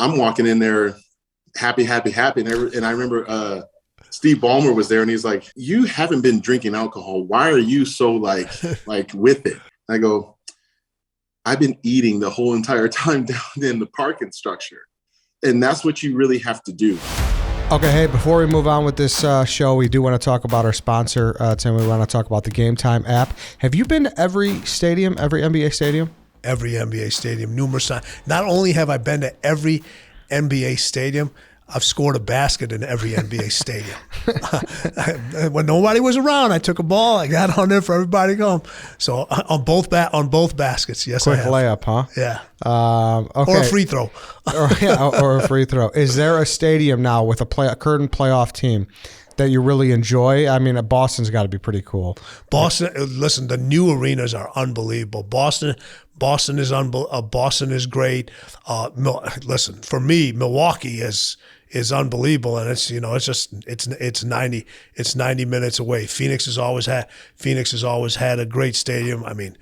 I'm walking in there happy. And I remember Steve Ballmer was there, and he's like, you haven't been drinking alcohol. Why are you so like with it? I go, I've been eating the whole entire time down in the parking structure. And that's what you really have to do. Okay, hey, before we move on with this show, we do want to talk about our sponsor, Tim. We want to talk about the Game Time app. Have you been to every NBA stadium? Every NBA stadium, numerous times. Not only have I been to every NBA stadium, I've scored a basket in every NBA stadium. When nobody was around, I took a ball, I got on there for everybody to go. So on both baskets, yes, Quick I have. layup, huh? Yeah. Okay. Or a free throw. or a free throw. Is there a stadium now with a current playoff team that you really enjoy? I mean, Boston's got to be pretty cool. Boston, listen, the new arenas are unbelievable. Boston is great. Listen, for me, Milwaukee is unbelievable, and it's 90 minutes away. Phoenix has always had a great stadium. I mean,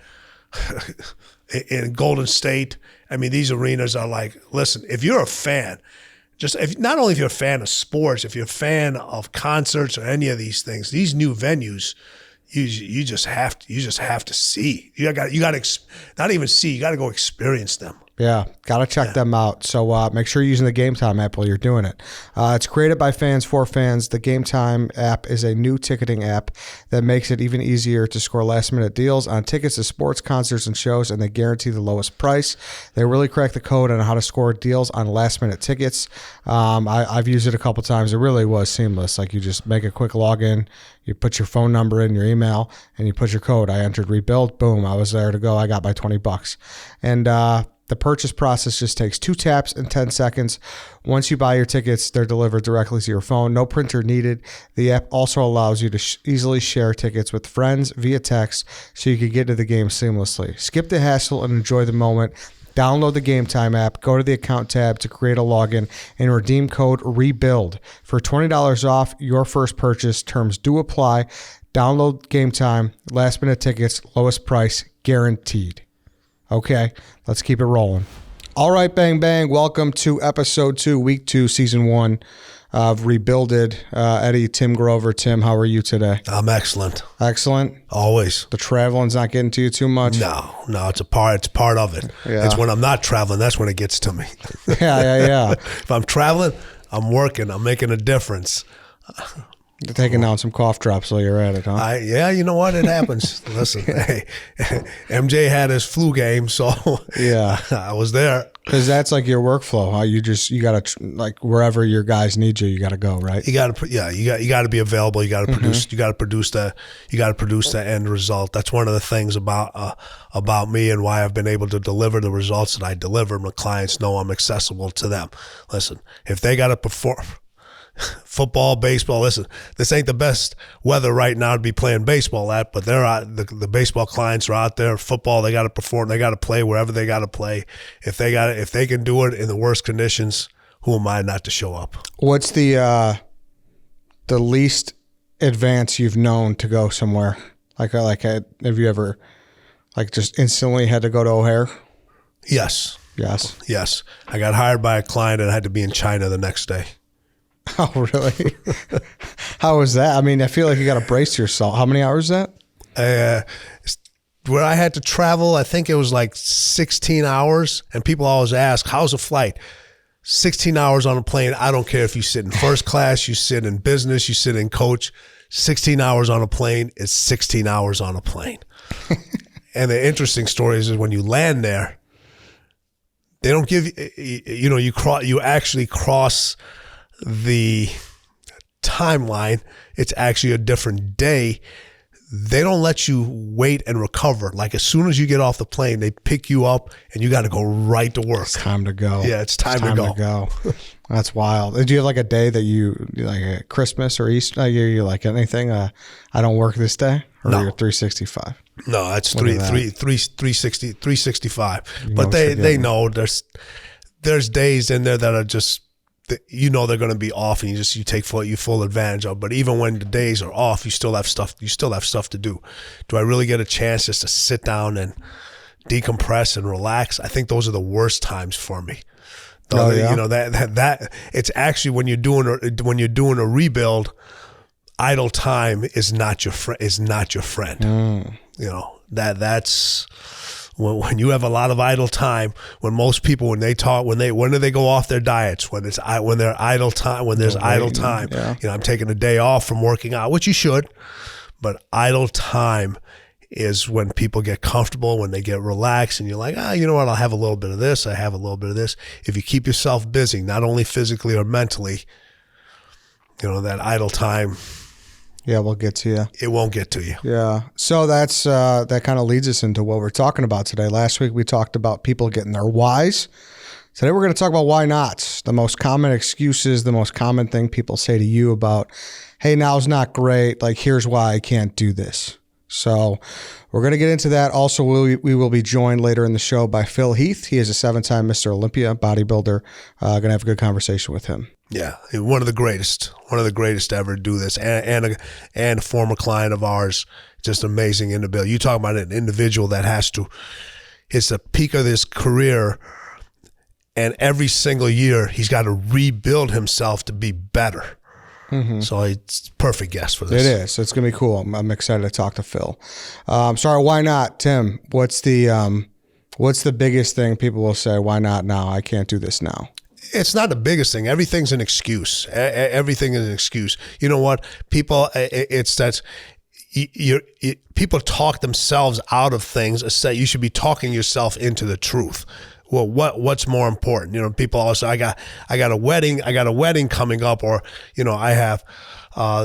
in Golden State, I mean, these arenas are like, listen, if you're a fan, not only if you're a fan of sports, if you're a fan of concerts or any of these things, these new venues, you just have to see. You got to not even see. You got to go experience them. Yeah, got to check them out. So make sure you're using the Game Time app while you're doing it. It's created by fans for fans. The Game Time app is a new ticketing app that makes it even easier to score last-minute deals on tickets to sports, concerts, and shows, and they guarantee the lowest price. They really crack the code on how to score deals on last-minute tickets. I've used it a couple times. It really was seamless. Like, you just make a quick login, you put your phone number in, your email, and you put your code. I entered rebuild. Boom, I was there to go. I got my $20. And the purchase process just takes 2 taps and 10 seconds. Once you buy your tickets, they're delivered directly to your phone. No printer needed. The app also allows you to easily share tickets with friends via text so you can get to the game seamlessly. Skip the hassle and enjoy the moment. Download the Game Time app, go to the account tab to create a login, and redeem code REBUILD for $20 off your first purchase. Terms do apply. Download Game Time. Last minute tickets, lowest price, guaranteed. Okay, let's keep it rolling. All right, bang, bang. Welcome to episode 2, week 2, season 1 of Rebuilded. Eddie, Tim Grover. Tim, how are you today? I'm excellent. Excellent? Always. The traveling's not getting to you too much? No, it's part of it. Yeah. It's when I'm not traveling, that's when it gets to me. Yeah. If I'm traveling, I'm working, I'm making a difference. You're taking down some cough drops while you're at it, huh? Yeah, you know what? It happens. Listen, hey, MJ had his flu game, so yeah, I was there. Because that's like your workflow. Huh? You got to, like, wherever your guys need you, you got to go, right? You got to be available. You got to produce. You got to produce the end result. That's one of the things about me and why I've been able to deliver the results that I deliver. My clients know I'm accessible to them. Listen, if they got to perform. Football, baseball. Listen, this ain't the best weather right now to be playing baseball at, but they're out. The baseball clients are out there. Football, they got to perform. They got to play wherever they got to play. If they can do it in the worst conditions, who am I not to show up? What's the least advance you've known to go somewhere? Like have you ever just instantly had to go to O'Hare? Yes. I got hired by a client and I had to be in China the next day. Oh, really? How was that? I mean, I feel like you got to brace yourself. How many hours is that? Where I had to travel, I think it was like 16 hours. And people always ask, how's a flight? 16 hours on a plane. I don't care if you sit in first class, you sit in business, you sit in coach. 16 hours on a plane is 16 hours on a plane. And the interesting story is when you land there, they don't give you actually cross the timeline. It's actually a different day. They don't let you wait and recover. Like, as soon as you get off the plane, they pick you up and you got to go right to work. It's time to go. Yeah, it's time to go. That's wild. Do you have like a day that you like, a Christmas or Easter? You like anything? I don't work this day, or no. You're 365. No, it's 365. But they know there's days in there that are just, they're going to be off, and you take full advantage of. But even when the days are off, you still have stuff to do. Do I really get a chance just to sit down and decompress and relax? I think those are the worst times for me. Oh, yeah? You know, that it's actually when you're doing a rebuild, idle time is not your friend. You know, that's when you have a lot of idle time. When most people, when do they go off their diets? When they're idle time. When there's idle time. Yeah. You know, I'm taking a day off from working out, which you should, but idle time is when people get comfortable, when they get relaxed, and you're like, you know what, I'll have a little bit of this, I have a little bit of this. If you keep yourself busy, not only physically or mentally, you know, that idle time, we'll get to you. it won't get to you. Yeah. So that's that kind of leads us into what we're talking about today. Last week we talked about people getting their whys. Today we're going to talk about why nots, the most common excuses, the most common thing people say to you about, hey, now's not great, like here's why I can't do this. So we're going to get into that. Also, we will be joined later in the show by Phil Heath. He is a 7-time Mr. Olympia bodybuilder. Going to have a good conversation with him. Yeah, one of the greatest ever to do this, and a former client of ours. Just amazing individual. You talk about an individual that it's the peak of his career, and every single year he's got to rebuild himself to be better. Mm-hmm. So it's perfect guest for this. It is. It's going to be cool. I'm excited to talk to Phil. Sorry, why not, Tim? What's the biggest thing people will say? Why not now? I can't do this now. It's not the biggest thing. Everything's an excuse. Everything is an excuse. You know what? People, people talk themselves out of things. You should be talking yourself into the truth. Well, what's more important? You know, people always say, I got a wedding coming up, or, you know, I have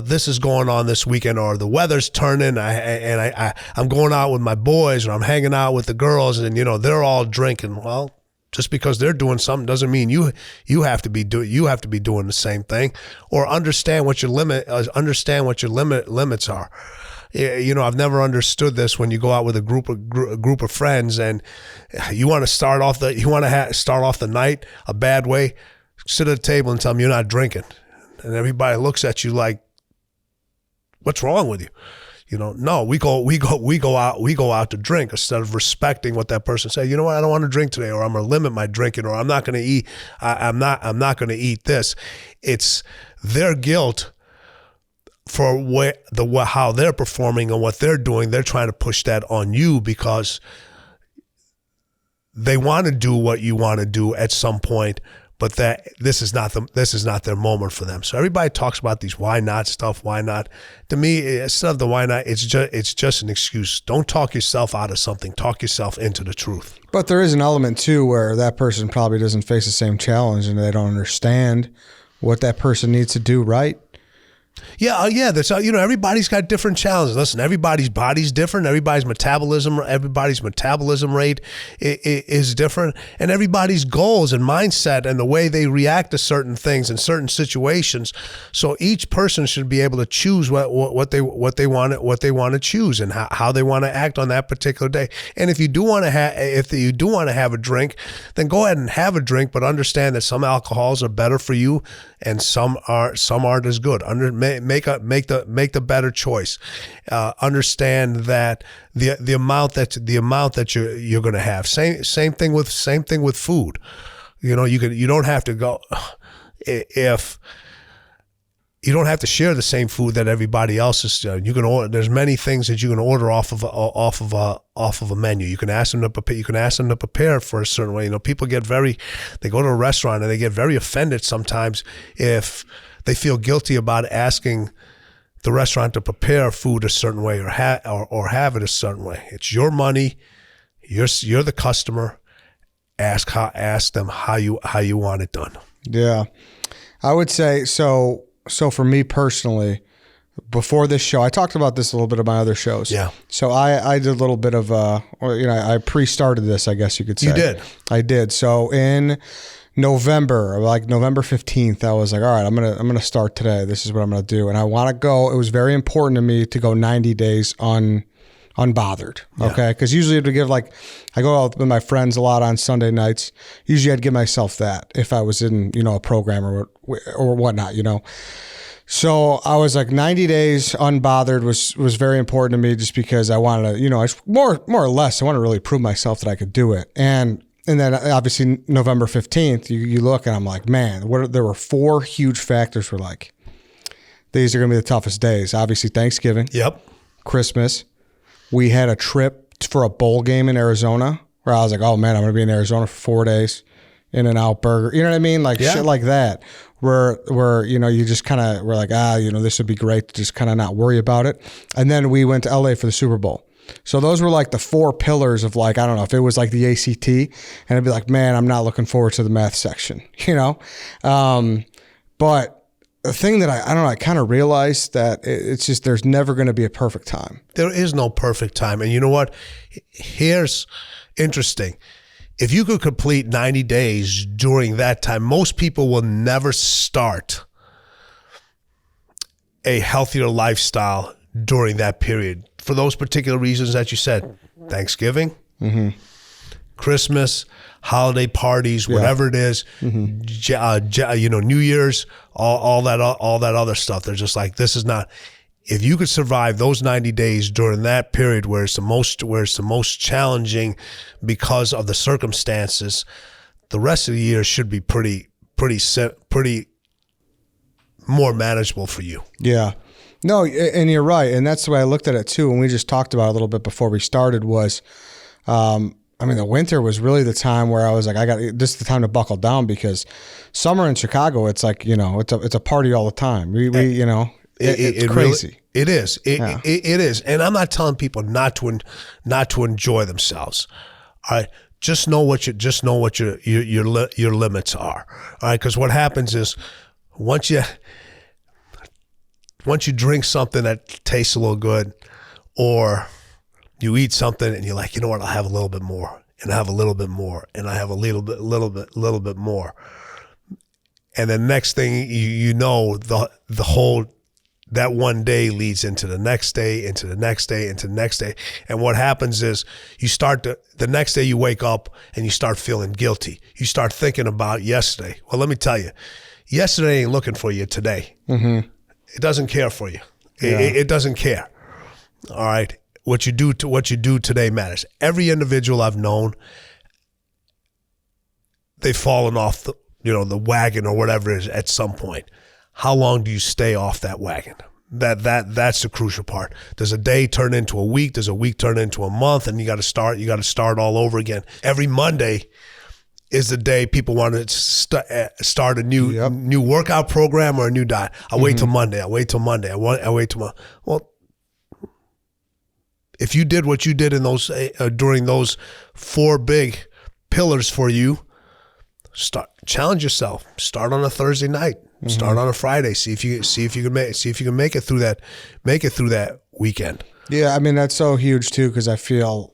this is going on this weekend, or the weather's turning, I'm going out with my boys, or I'm hanging out with the girls, and, you know, they're all drinking. Well, just because they're doing something doesn't mean you have to be doing the same thing, or understand what your limits are. You know, I've never understood this when you go out with a group of friends, and you want to start off the night a bad way. Sit at a table and tell them you're not drinking, and everybody looks at you like, "What's wrong with you?" You know, no, we go out to drink instead of respecting what that person said. You know what? I don't want to drink today, or I'm going to limit my drinking, or I'm not going to eat. I'm not going to eat this. It's their guilt for how they're performing and what they're doing. They're trying to push that on you because they want to do what you want to do at some point, but that this is not their moment for them. So everybody talks about these why not stuff. Why not? To me, instead of the why not, it's just an excuse. Don't talk yourself out of something. Talk yourself into the truth. But there is an element too where that person probably doesn't face the same challenge, and they don't understand what that person needs to do right. Yeah. That's how, you know, everybody's got different challenges. Listen, everybody's body's different. Everybody's metabolism rate is different, and everybody's goals and mindset and the way they react to certain things in certain situations. So each person should be able to choose what they want to choose and how they want to act on that particular day. And if you do want to have a drink, then go ahead and have a drink, but understand that some alcohols are better for you and some aren't as good. Make the better choice. Understand that the amount that you're going to have. Same thing with food. You know, you don't have to go if you don't have to share the same food that everybody else is. You can order. There's many things that you can order off of a menu. You can ask them to prepare. You can ask them to prepare for a certain way. You know, people they go to a restaurant and they get very offended sometimes if they feel guilty about asking the restaurant to prepare food a certain way or have it a certain way. It's your money. You're the customer. Ask them how you want it done. Yeah, I would say so. So for me personally, before this show, I talked about this a little bit of my other shows. Yeah. So I did a little bit of I pre-started this, I guess you could say. You did. I did. So in November, like November 15th, I was like, all right, I'm gonna start today. This is what I'm gonna do, and I want to go. It was very important to me to go 90 days unbothered. Okay, because usually to give I go out with my friends a lot on Sunday nights. Usually I'd give myself that if I was in a program or whatnot. So I was like 90 days unbothered was very important to me just because I wanted to more or less I want to really prove myself that I could do it. And And then obviously November 15th, you look and I'm like, man, there were 4 huge factors for like, these are going to be the toughest days. Obviously Thanksgiving. Yep. Christmas. We had a trip for a bowl game in Arizona where I was like, oh man, I'm going to be in Arizona for 4 days. In-N-Out Burger. You know what I mean? Like shit like that. Where you just kind of were like, this would be great to just kind of not worry about it. And then we went to LA for the Super Bowl. So those were like the 4 pillars of like, I don't know if it was like the ACT, and I'd be like, man, I'm not looking forward to the math section, But the thing that I don't know, I kind of realized that it's just, there's never going to be a perfect time. There is no perfect time. And you know what? Here's interesting. If you could complete 90 days during that time, most people will never start a healthier lifestyle during that period for those particular reasons that you said. Thanksgiving, Christmas, holiday parties, whatever it is, New Year's, all that other stuff. They're just like, this is not. If you could survive those 90 days during that period where it's the most challenging because of the circumstances, the rest of the year should be pretty more manageable for you. Yeah. No, and you're right. And that's the way I looked at it too. And we just talked about it a little bit before we started was, the winter was really the time where I was like, this is the time to buckle down, because summer in Chicago, it's like, it's a party all the time. It's crazy. Really, it is. It is. And I'm not telling people not to enjoy themselves. All right. Just know what your limits are. All right. Because what happens is once you drink something that tastes a little good, or you eat something and you're like, you know what, I'll have a little bit more, and I have a little bit more, and I have a little bit more. And the next thing you know, the whole, that one day leads into the next day, into the next day, into the next day. And what happens is the next day you wake up and you start feeling guilty. You start thinking about yesterday. Well, let me tell you, yesterday ain't looking for you today. Mm-hmm. It doesn't care for you. Yeah. It doesn't care. All right. What you do today matters. Every individual I've known, they've fallen off the wagon or whatever it is at some point. How long do you stay off that wagon? That's the crucial part. Does a day turn into a week? Does a week turn into a month? And you got to start all over again. Every Monday is the day people want to start a new workout program or a new diet. I'll wait till Monday. I'll wait till Monday. I'll wait till Monday. Well, if you did what you did in those during those 4 big pillars for you, challenge yourself. Start on a Thursday night. Start on a Friday. See if you can make it through that weekend. Yeah, that's so huge too, because I feel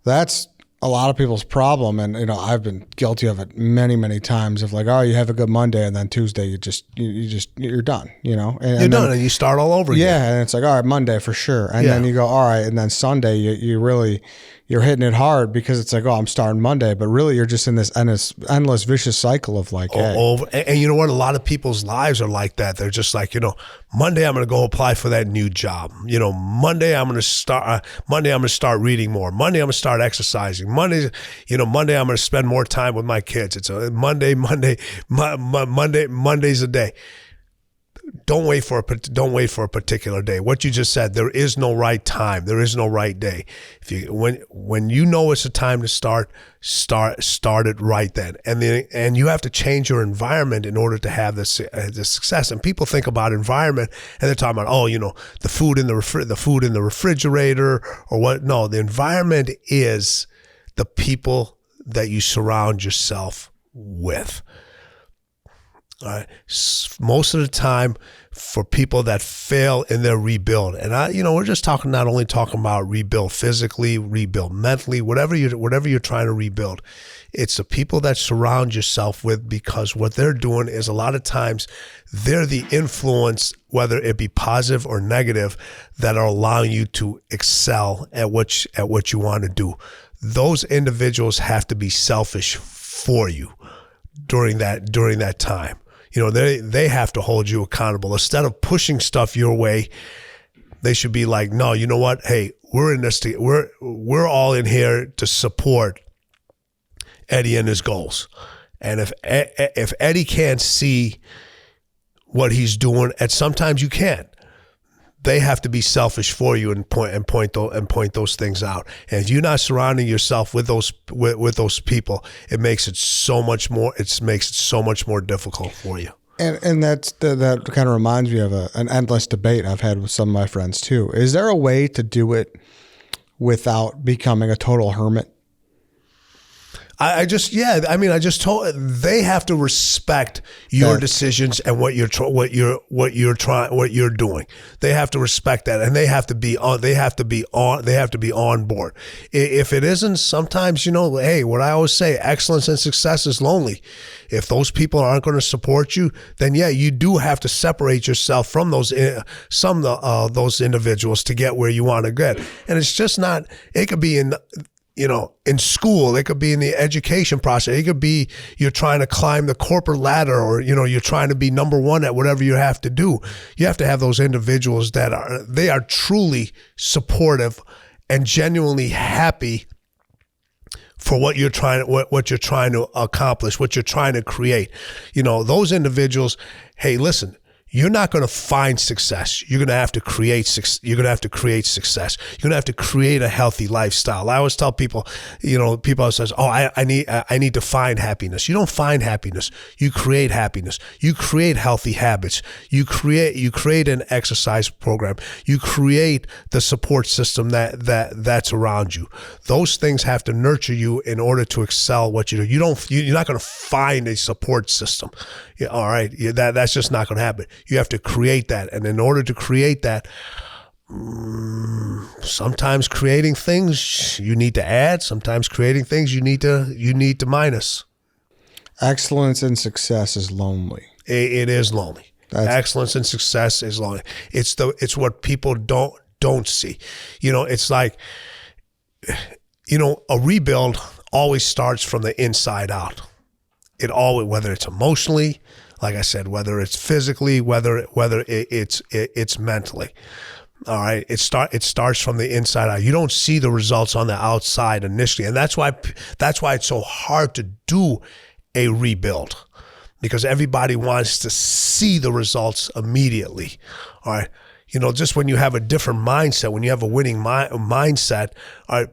that's a lot of people's problem, and I've been guilty of it many, many times. Of like, oh, you have a good Monday, and then Tuesday you're done. And you're done, and you start all over again. Yeah, and it's like, all right, Monday for sure, and then you go, all right, and then Sunday you're hitting it hard, because it's like, oh, I'm starting Monday, but really you're just in this endless vicious cycle of like, hey. And you know what? A lot of people's lives are like that. They're just like, Monday I'm going to go apply for that new job. Monday I'm going to start reading more. Monday I'm going to start exercising. Monday I'm going to spend more time with my kids. It's a Monday's a day. Don't wait for a particular day. What you just said, there is no right time. There is no right day. When you know it's a time to start it right then. And you have to change your environment in order to have this success. And people think about environment and they're talking about, the food in the refrigerator or what. No, the environment is the people that you surround yourself with. All right. Most of the time, for people that fail in their rebuild, and we're just not only talking about rebuild physically, rebuild mentally, whatever you're trying to rebuild. It's the people that surround yourself with, because what they're doing is a lot of times they're the influence, whether it be positive or negative, that are allowing you to excel at what you want to do. Those individuals have to be selfish for you during that time. They have to hold you accountable. Instead of pushing stuff your way, they should be like, no, you know what? Hey, we're in this. We're all in here to support Eddie and his goals. And if Eddie can't see what he's doing, and sometimes you can't, they have to be selfish for you and point those things out. And if you're not surrounding yourself with those people, it makes it so much more. It makes it so much more difficult for you. And that kind of reminds me of an endless debate I've had with some of my friends too. Is there a way to do it without becoming a total hermit? I just told they have to respect your decisions and what you're doing. They have to respect that, and they have to be on board. If it isn't, sometimes, hey, what I always say, excellence and success is lonely. If those people aren't going to support you, then yeah, you do have to separate yourself from those individuals to get where you want to get. And it's just not. It could be in school, it could be in the education process. It could be you're trying to climb the corporate ladder, or, you're trying to be number one at whatever you have to do. You have to have those individuals that are truly supportive and genuinely happy for what you're trying to accomplish, what you're trying to create. Those individuals, hey, listen, you're not going to find success. You're going to have to create success. You're going to have to create success. You're going to have to create a healthy lifestyle. I always tell people, people says, "Oh, I need to find happiness." You don't find happiness. You create happiness. You create healthy habits. You create an exercise program. You create the support system that's around you. Those things have to nurture you in order to excel what you do. You're not going to find a support system. Yeah, all right, that's just not going to happen. You have to create that, and in order to create that, sometimes creating things you need to add. Sometimes creating things you need to minus. Excellence and success is lonely. It is lonely. Excellence and success is lonely. It's what people don't see. It's like, a rebuild always starts from the inside out. It always, whether it's emotionally, like I said, whether it's physically, whether it's mentally. All right, it starts from the inside out. You don't see the results on the outside initially, and that's why it's so hard to do a rebuild, because everybody wants to see the results immediately. All right. Just when you have a different mindset, when you have a winning mindset,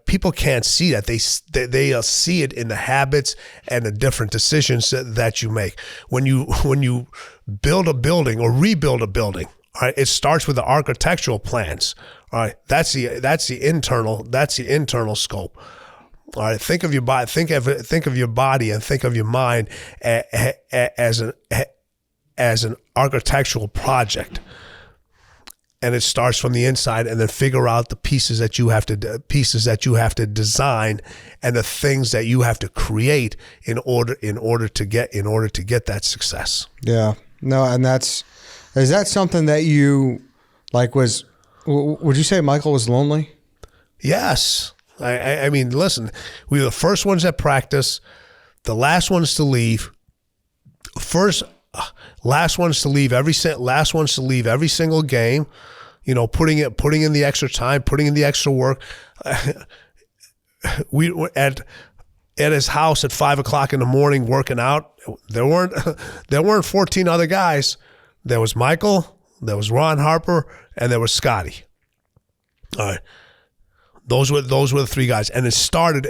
people can't see that. They see it in the habits and the different decisions that you make. When you build a building or rebuild a building, all right, it starts with the architectural plans. All right, that's the internal scope. All right, think of your body. Think of your body and think of your mind as an architectural project. And it starts from the inside, and then figure out the pieces that you have to design, and the things that you have to create in order to get that success. Yeah. No, and is that something that you would you say Michael was lonely? Yes. I mean, listen, we were the first ones at practice, the last ones to leave. Last ones to leave every single game, putting in the extra time, putting in the extra work. We were at his house at 5:00 in the morning working out. There weren't 14 other guys. There was Michael, there was Ron Harper, and there was Scotty. All right. Those were the three guys. And it started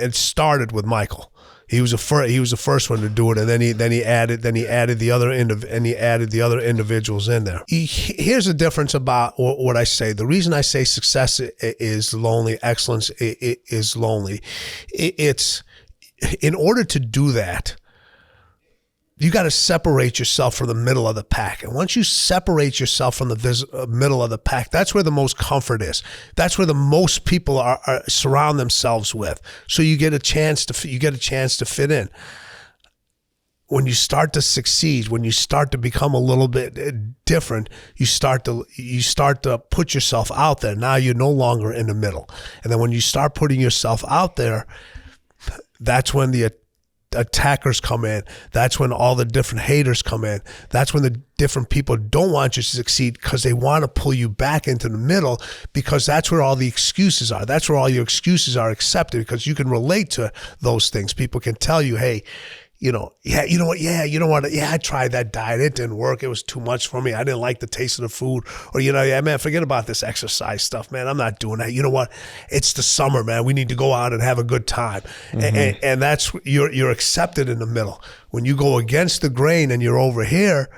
with Michael. He was the first one to do it, and then he added the other individuals in there. Here's the difference about what I say. The reason I say success is lonely, excellence is lonely. It's in order to do that, you got to separate yourself from the middle of the pack. And once you separate yourself from the middle of the pack, that's where the most comfort is. That's where the most people are surround themselves with. So you get a chance to fit in. When you start to succeed, when you start to become a little bit different, you start to put yourself out there. Now you're no longer in the middle. And then when you start putting yourself out there, that's when the attackers come in. That's when all the different haters come in. That's when the different people don't want you to succeed because they want to pull you back into the middle, because that's where all the excuses are. That's where all your excuses are accepted, because you can relate to those things. People can tell you, hey, you know what, I tried that diet. It didn't work. It was too much for me. I didn't like the taste of the food. Or, yeah, man, forget about this exercise stuff, man. I'm not doing that. You know what? It's the summer, man. We need to go out and have a good time. And that's, you're accepted in the middle. When you go against the grain and you're over here,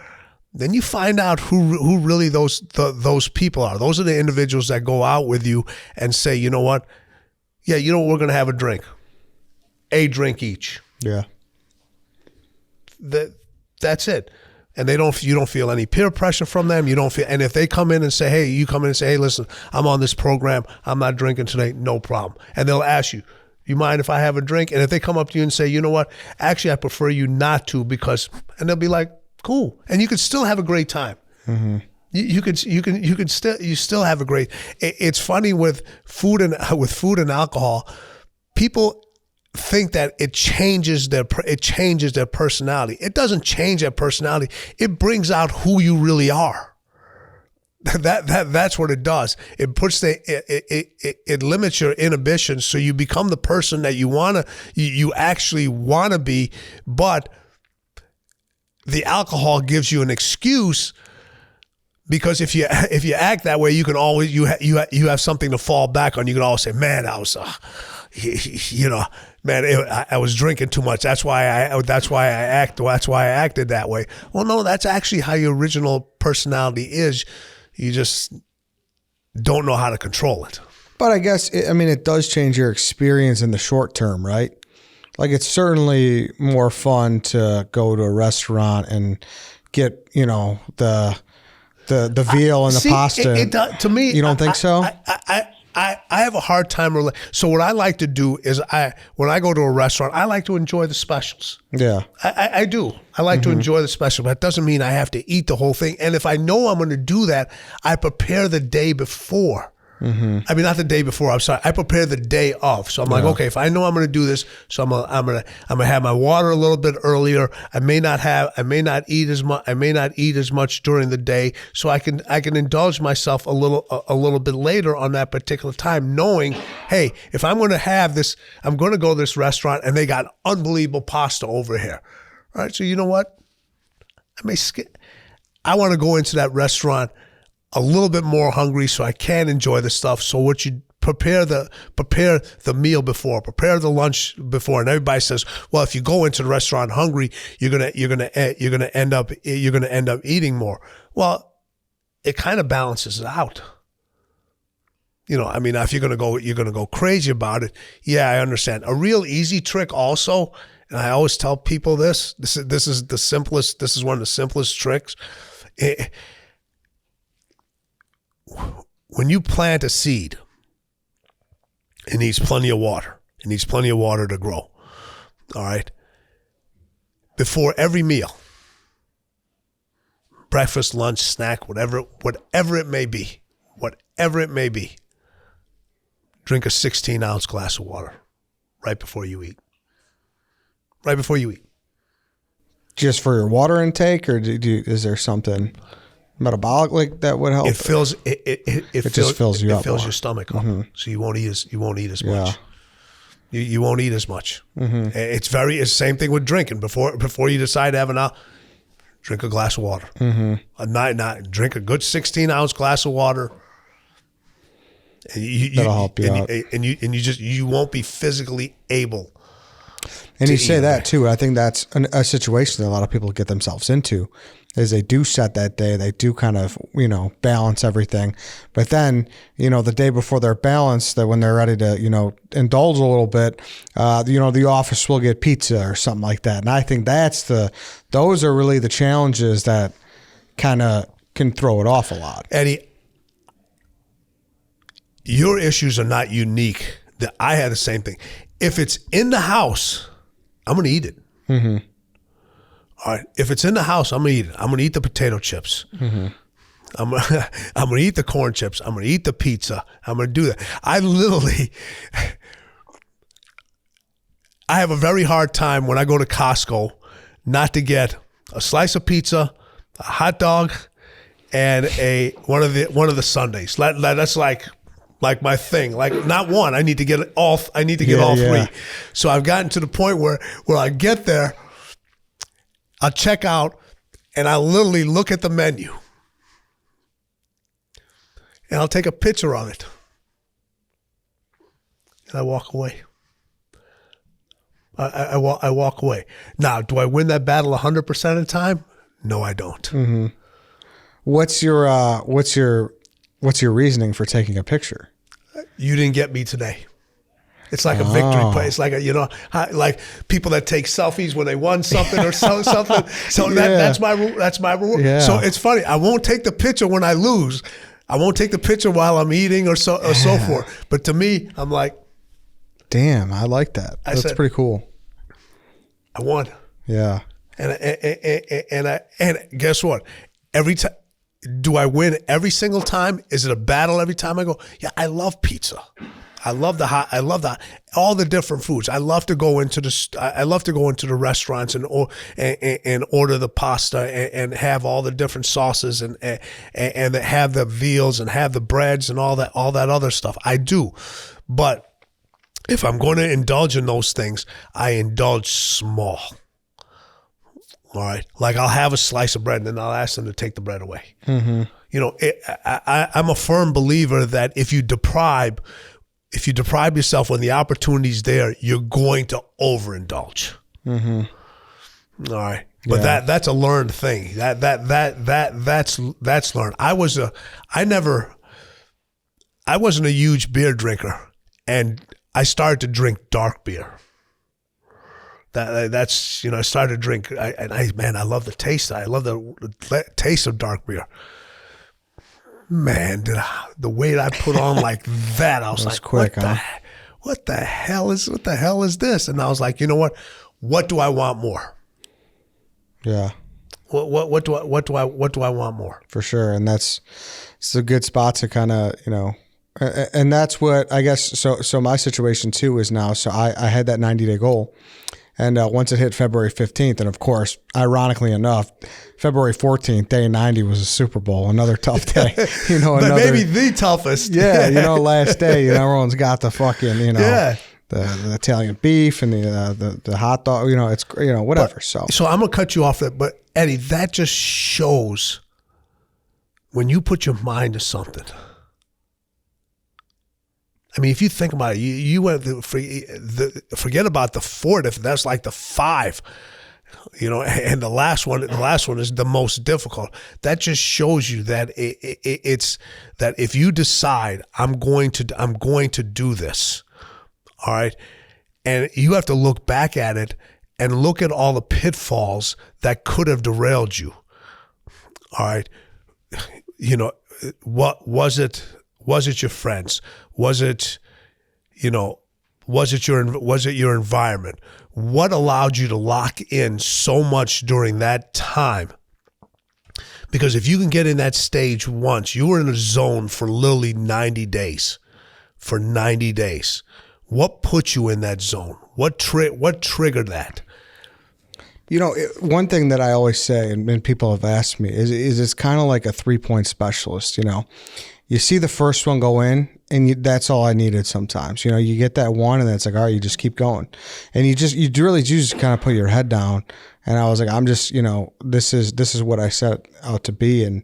then you find out who really those people are. Those are the individuals that go out with you and say, you know what? Yeah, you know what? We're going to have a drink each. Yeah. That's it. And you don't feel any peer pressure from them. You don't feel, and if they come in and say, hey, listen, I'm on this program, I'm not drinking today, no problem. And they'll ask you, you mind if I have a drink? And if they come up to you and say, you know what, actually I prefer you not to, because, and they'll be like, cool. And you could still have a great time. Mm-hmm. You still have a great. It's funny with food and alcohol, people think that it changes their personality. It doesn't change their personality. It brings out who you really are. That's what it does. It puts it limits your inhibitions, so you become the person that you actually wanna be. But the alcohol gives you an excuse, because if you act that way, you can always you have something to fall back on. You can always say, man, I was I was drinking too much. That's why I acted that way. Well, no, that's actually how your original personality is. You just don't know how to control it. But I guess, it does change your experience in the short term, right? Like, it's certainly more fun to go to a restaurant and get, the veal and the pasta. To me, you don't think so? I have a hard time. So what I like to do is when I go to a restaurant, I like to enjoy the specials. Yeah. I do. I like to enjoy the special, but it doesn't mean I have to eat the whole thing. And if I know I'm going to do that, I prepare the day before. Mm-hmm. I mean, not the day before. I'm sorry. I prepare the day of. So I'm like, okay, if I know I'm going to do this, so I'm gonna have my water a little bit earlier. I may not eat as much during the day, so I can indulge myself a little bit later on that particular time, knowing, hey, if I'm going to have this, I'm going to go to this restaurant and they got unbelievable pasta over here. All right, so you know what? I want to go into that restaurant a little bit more hungry so I can enjoy the stuff. So what you prepare the meal before, prepare the lunch before, and everybody says, well, if you go into the restaurant hungry, you're gonna end up eating more. Well, it kind of balances it out. If you're gonna go crazy about it. Yeah, I understand. A real easy trick also, and I always tell people this is the simplest. This is one of the simplest tricks. When you plant a seed, it needs plenty of water. It needs plenty of water to grow. All right. Before every meal, breakfast, lunch, snack, whatever it may be, drink a 16-ounce glass of water right before you eat. Just for your water intake, or is there something metabolically that would help? It fills just fills you up. It fills your stomach up, so you won't eat as much. You won't eat as much. Mm-hmm. It's the same thing with drinking. Before you decide to have an hour, drink a glass of water. Mm-hmm. Drink a good 16-ounce glass of water. And that'll help you out. And you won't be physically able. And you say that too. I think that's a situation that a lot of people get themselves into, is they do set that day. They do kind of, balance everything. But then, the day before they're balanced, that when they're ready to, indulge a little bit, the office will get pizza or something like that. And I think those are really the challenges that kind of can throw it off a lot. Eddie, your issues are not unique. I had the same thing. If it's in the house, I'm going to eat it. Mm-hmm. All right. If it's in the house, I'm going to eat it. I'm going to eat the potato chips. Mm-hmm. I'm going to eat the corn chips. I'm going to eat the pizza. I'm going to do that. I have a very hard time when I go to Costco not to get a slice of pizza, a hot dog, and one of the sundaes. That's like my thing. Like not one. I need to get all. I need to get all three. So I've gotten to the point where I get there, I'll check out, and I literally look at the menu, and I'll take a picture of it, and I walk away. I walk away. Now, do I win that battle 100% of the time? No, I don't. Mm-hmm. What's your reasoning for taking a picture? You didn't get me today. It's like a victory play. It's like like people that take selfies when they won something or something. So that's my rule. Yeah. So it's funny. I won't take the picture when I lose. I won't take the picture while I'm eating or so forth. But to me, I'm like, damn, I like that. That's pretty cool. I won. Yeah. And guess what? Every time, do I win every single time? Is it a battle every time I go? Yeah, I love pizza. I love all the different foods. I love to go into the restaurants and order the pasta and have all the different sauces and have the veals and have the breads and all that other stuff. I do, but if I'm going to indulge in those things, I indulge small. All right. Like I'll have a slice of bread and then I'll ask them to take the bread away. Mm-hmm. You know, I'm a firm believer that if you deprive yourself when the opportunity's there, you're going to overindulge. Mm-hmm. All right. But that's a learned thing. That's learned. I wasn't a huge beer drinker, and I started to drink dark beer. That's I started to drink, I love the taste. I love the taste of dark beer. Man, the weight I put on like that, I was like, quick, what the hell is this? And I was like, you know what? What do I want more? Yeah. What do I want more? For sure, and it's a good spot to kind of and that's what I guess. So my situation too is now. So I had that 90-day goal. And once it hit February 15th, and of course, ironically enough, February 14th, day 90 was a Super Bowl, another tough day. But maybe the toughest. Yeah, last day, everyone's got the fucking, the Italian beef and the hot dog, it's whatever. But, so I'm gonna cut you off there, but Eddie, that just shows when you put your mind to something. I mean, if you think about it, you went forget about the fourth. If that's like the 5, and the last one is the most difficult. That just shows you that it's that if you decide I'm going to do this, all right, and you have to look back at it and look at all the pitfalls that could have derailed you. All right, what was it? Was it your friends? Was it your environment? What allowed you to lock in so much during that time? Because if you can get in that stage once, you were in a zone for literally 90 days. For 90 days. What put you in that zone? What triggered that? One thing that I always say, and people have asked me, is it's kind of like a 3-point specialist, You see the first one go in, and that's all I needed sometimes. You get that one, and then it's like, all right, you just keep going. And you really just kind of put your head down. And I was like, I'm just, this is what I set out to be. And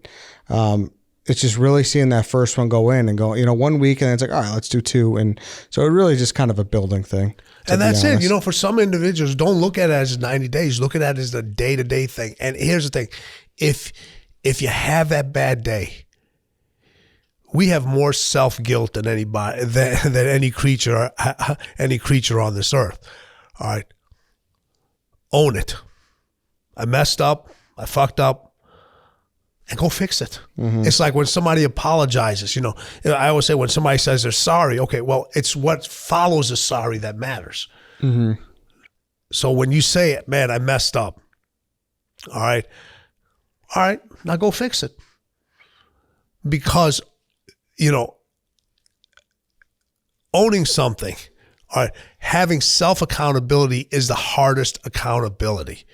it's just really seeing that first one go in and go, 1 week, and then it's like, all right, let's do 2. And so it really just kind of a building thing. And that's it. For some individuals, don't look at it as 90 days. Look at it as a day-to-day thing. And here's the thing. If you have that bad day, we have more self-guilt than anybody, than any creature on this earth. All right. Own it. I messed up. I fucked up. And go fix it. Mm-hmm. It's like when somebody apologizes, I always say when somebody says they're sorry, okay, well, it's what follows a sorry that matters. Mm-hmm. So when you say it, man, I messed up. All right, now go fix it. Because, owning something, All right. Having self-accountability is the hardest accountability.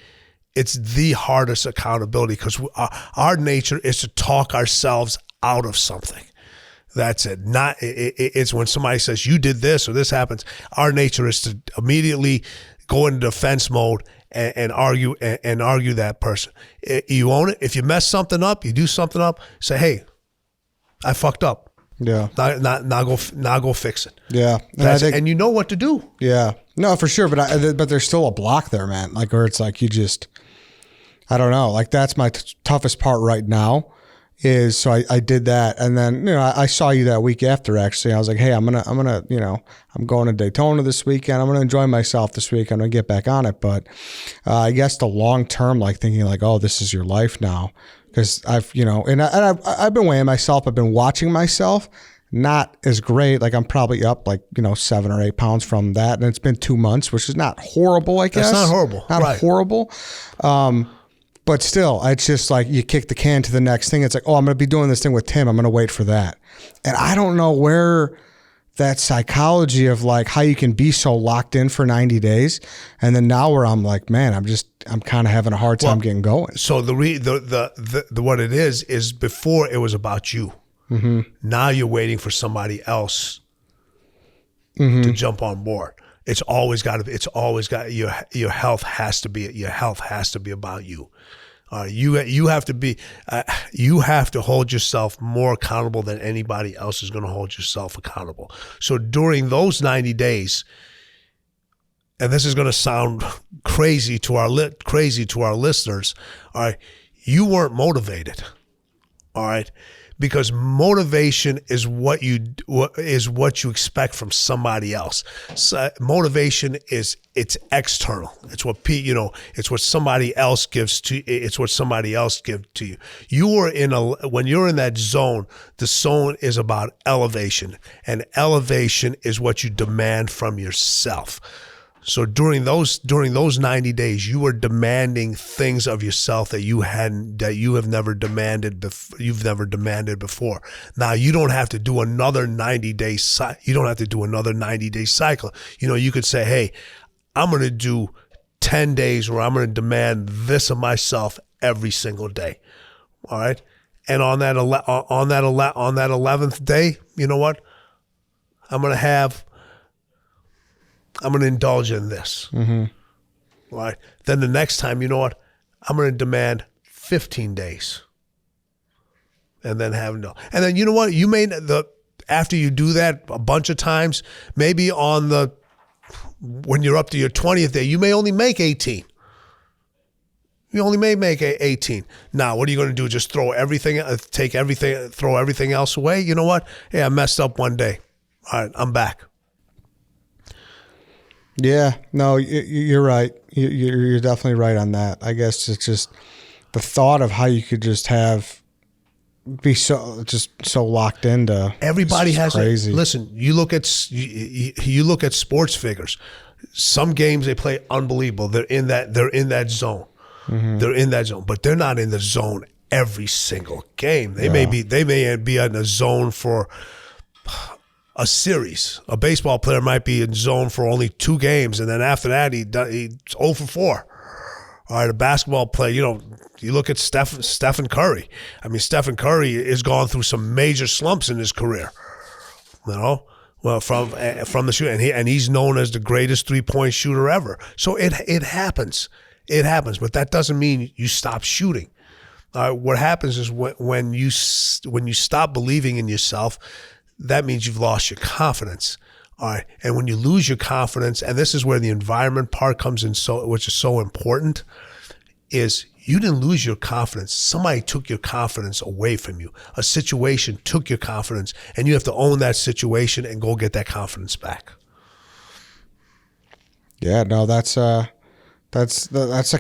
It's the hardest accountability because our nature is to talk ourselves out of something. That's it. It's when somebody says you did this or this happens. Our nature is to immediately go into defense mode and argue that person. You own it. If you mess something up, you do something up. Say, hey, I fucked up. Yeah. Now go fix it. Yeah. And you know what to do. Yeah. No, for sure. But there's still a block there, man. Like where it's like you just, I don't know. Like that's my toughest part right now. Is so I did that, and then I saw you that week after. Actually, I was like, hey, I'm gonna I'm going to Daytona this weekend. I'm gonna enjoy myself this week. I'm gonna get back on it. But I guess the long term, like thinking like, oh, this is your life now, because I've I've been weighing myself. I've been watching myself. Not as great. Like I'm probably up like 7 or 8 pounds from that, and it's been 2 months, which is not horrible. I guess that's not horrible. Not right. horrible. But still, it's just like you kick the can to the next thing. It's like, oh, I'm going to be doing this thing with Tim. I'm going to wait for that. And I don't know where that psychology of like how you can be so locked in for 90 days. And then now where I'm like, man, I'm kind of having a hard time getting going. So the what it is before it was about you. Mm-hmm. Now you're waiting for somebody else to jump on board. It's always got your health has to be about you. You have to hold yourself more accountable than anybody else is going to hold yourself accountable. So during those 90 days, and this is going to sound crazy to our listeners, all right, you weren't motivated, all right, because motivation is what you expect from somebody else. So motivation it's external. It's what it's what somebody else gives to. It's what somebody else gives to you. When you're in that zone, the zone is about elevation, and elevation is what you demand from yourself. So during those 90 days, you were demanding things of yourself that you've never demanded before. Now you don't have to do another 90-day cycle. You could say, hey, I'm going to do 10 days where I'm going to demand this of myself every single day. All right. And on that 11th day, you know what? I'm going to indulge in this. Mm-hmm. Right. Then the next time, you know what? I'm going to demand 15 days. And then and then you know what? You may after you do that a bunch of times, maybe when you're up to your 20th day, you may only make 18. You only may make 18. Now, what are you going to do? Just throw everything else away? You know what? Hey, I messed up one day. All right, I'm back. Yeah, no, you're right. You're definitely right on that. I guess it's just the thought of how you could just be so locked into. Everybody has crazy. Listen, you look at sports figures. Some games they play unbelievable. They're in that zone. Mm-hmm. They're in that zone, but they're not in the zone every single game. They may be in a zone for a series. A baseball player might be in zone for only 2 games, and then after that, he's 0 for 4. All right, a basketball player, you look at Stephen Curry. I mean, Stephen Curry has gone through some major slumps in his career. Well, from the shoot, and he's known as the greatest 3-point shooter ever. So it happens. It happens, but that doesn't mean you stop shooting. What happens is when you stop believing in yourself, that means you've lost your confidence. All right. And when you lose your confidence, and this is where the environment part comes in, which is so important, is you didn't lose your confidence. Somebody took your confidence away from you. A situation took your confidence, and you have to own that situation and go get that confidence back. Yeah, no, that's a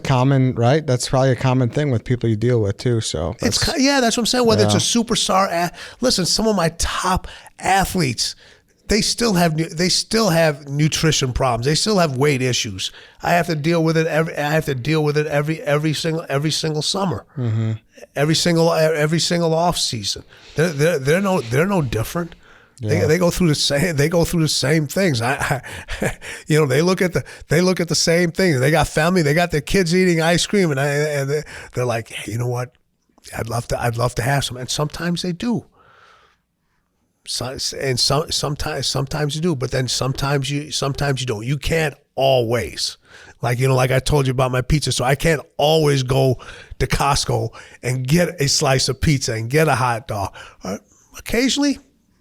common, right? That's probably a common thing with people you deal with too. So that's what I'm saying. Whether it's a superstar, listen, some of my top athletes, they still have nutrition problems. They still have weight issues. I have to deal with it every single summer, mm-hmm. every single off season. They're no different. Yeah. They go through the same. They go through the same things. They look at the same thing. They got family. They got their kids eating ice cream, and they're like, hey, you know what? I'd love to have some. And sometimes they do. Sometimes you do, but then sometimes you don't. You can't always. Like I told you about my pizza, so I can't always go to Costco and get a slice of pizza and get a hot dog. Occasionally,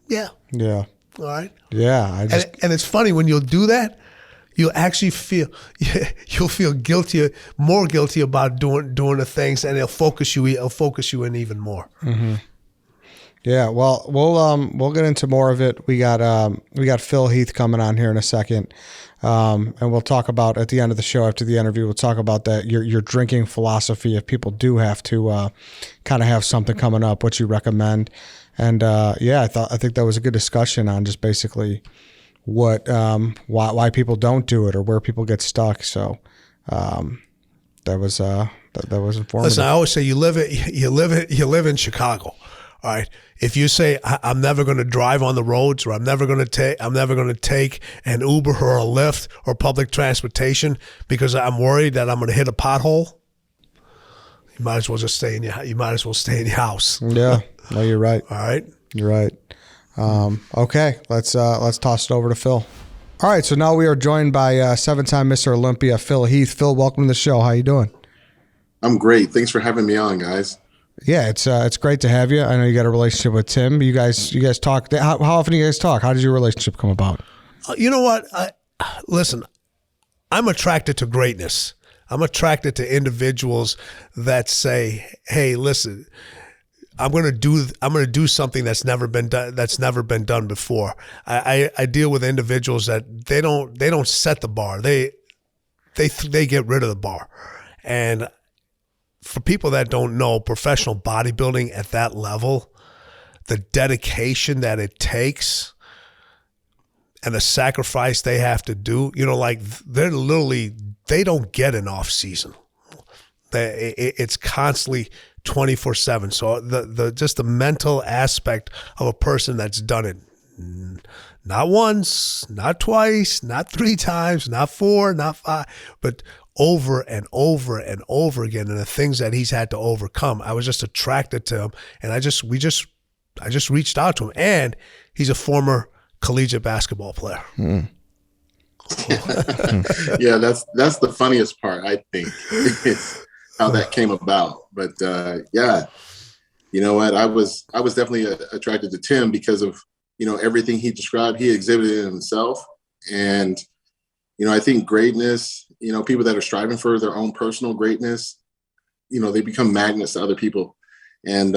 yeah. Yeah. All right. Yeah. And it's funny when you'll do that, you'll actually feel more guilty about doing the things, and it'll focus you in even more. Mm-hmm. Yeah, well, we'll get into more of it. We got Phil Heath coming on here in a second, and we'll talk about at the end of the show after the interview. We'll talk about that your drinking philosophy if people do have to kind of have something coming up, what you recommend, and I think that was a good discussion on just basically what why people don't do it or where people get stuck. So that was informative. Listen, I always say you live in Chicago. All right. If you say I'm never going to drive on the roads, or I'm never going to take an Uber or a Lyft or public transportation because I'm worried that I'm going to hit a pothole, you might as well just stay in your house. Yeah. No, you're right. All right. You're right. Okay. Let's toss it over to Phil. All right. So now we are joined by 7-time Mr. Olympia, Phil Heath. Phil, welcome to the show. How you doing? I'm great. Thanks for having me on, guys. Yeah, it's great to have you. I know you got a relationship with Tim. You guys talk. How often do you guys talk? How did your relationship come about? You know what? Listen, I'm attracted to greatness. I'm attracted to individuals that say, "Hey, listen, I'm going to do something that's never been done before." I deal with individuals that they don't set the bar. They get rid of the bar. And for people that don't know, professional bodybuilding at that level, the dedication that it takes and the sacrifice they have to do, they don't get an off season. It's constantly 24/7. So the mental aspect of a person that's done it, not once, not twice, not 3 times, not 4, not 5, but over and over and over again, and the things that he's had to overcome. I was just attracted to him, and I just reached out to him, and he's a former collegiate basketball player. Mm. Yeah, that's the funniest part, I think, is how that came about. But yeah, you know what? I was definitely attracted to Tim because of everything he described. He exhibited in himself, and I think greatness. People that are striving for their own personal greatness, they become magnets to other people. And,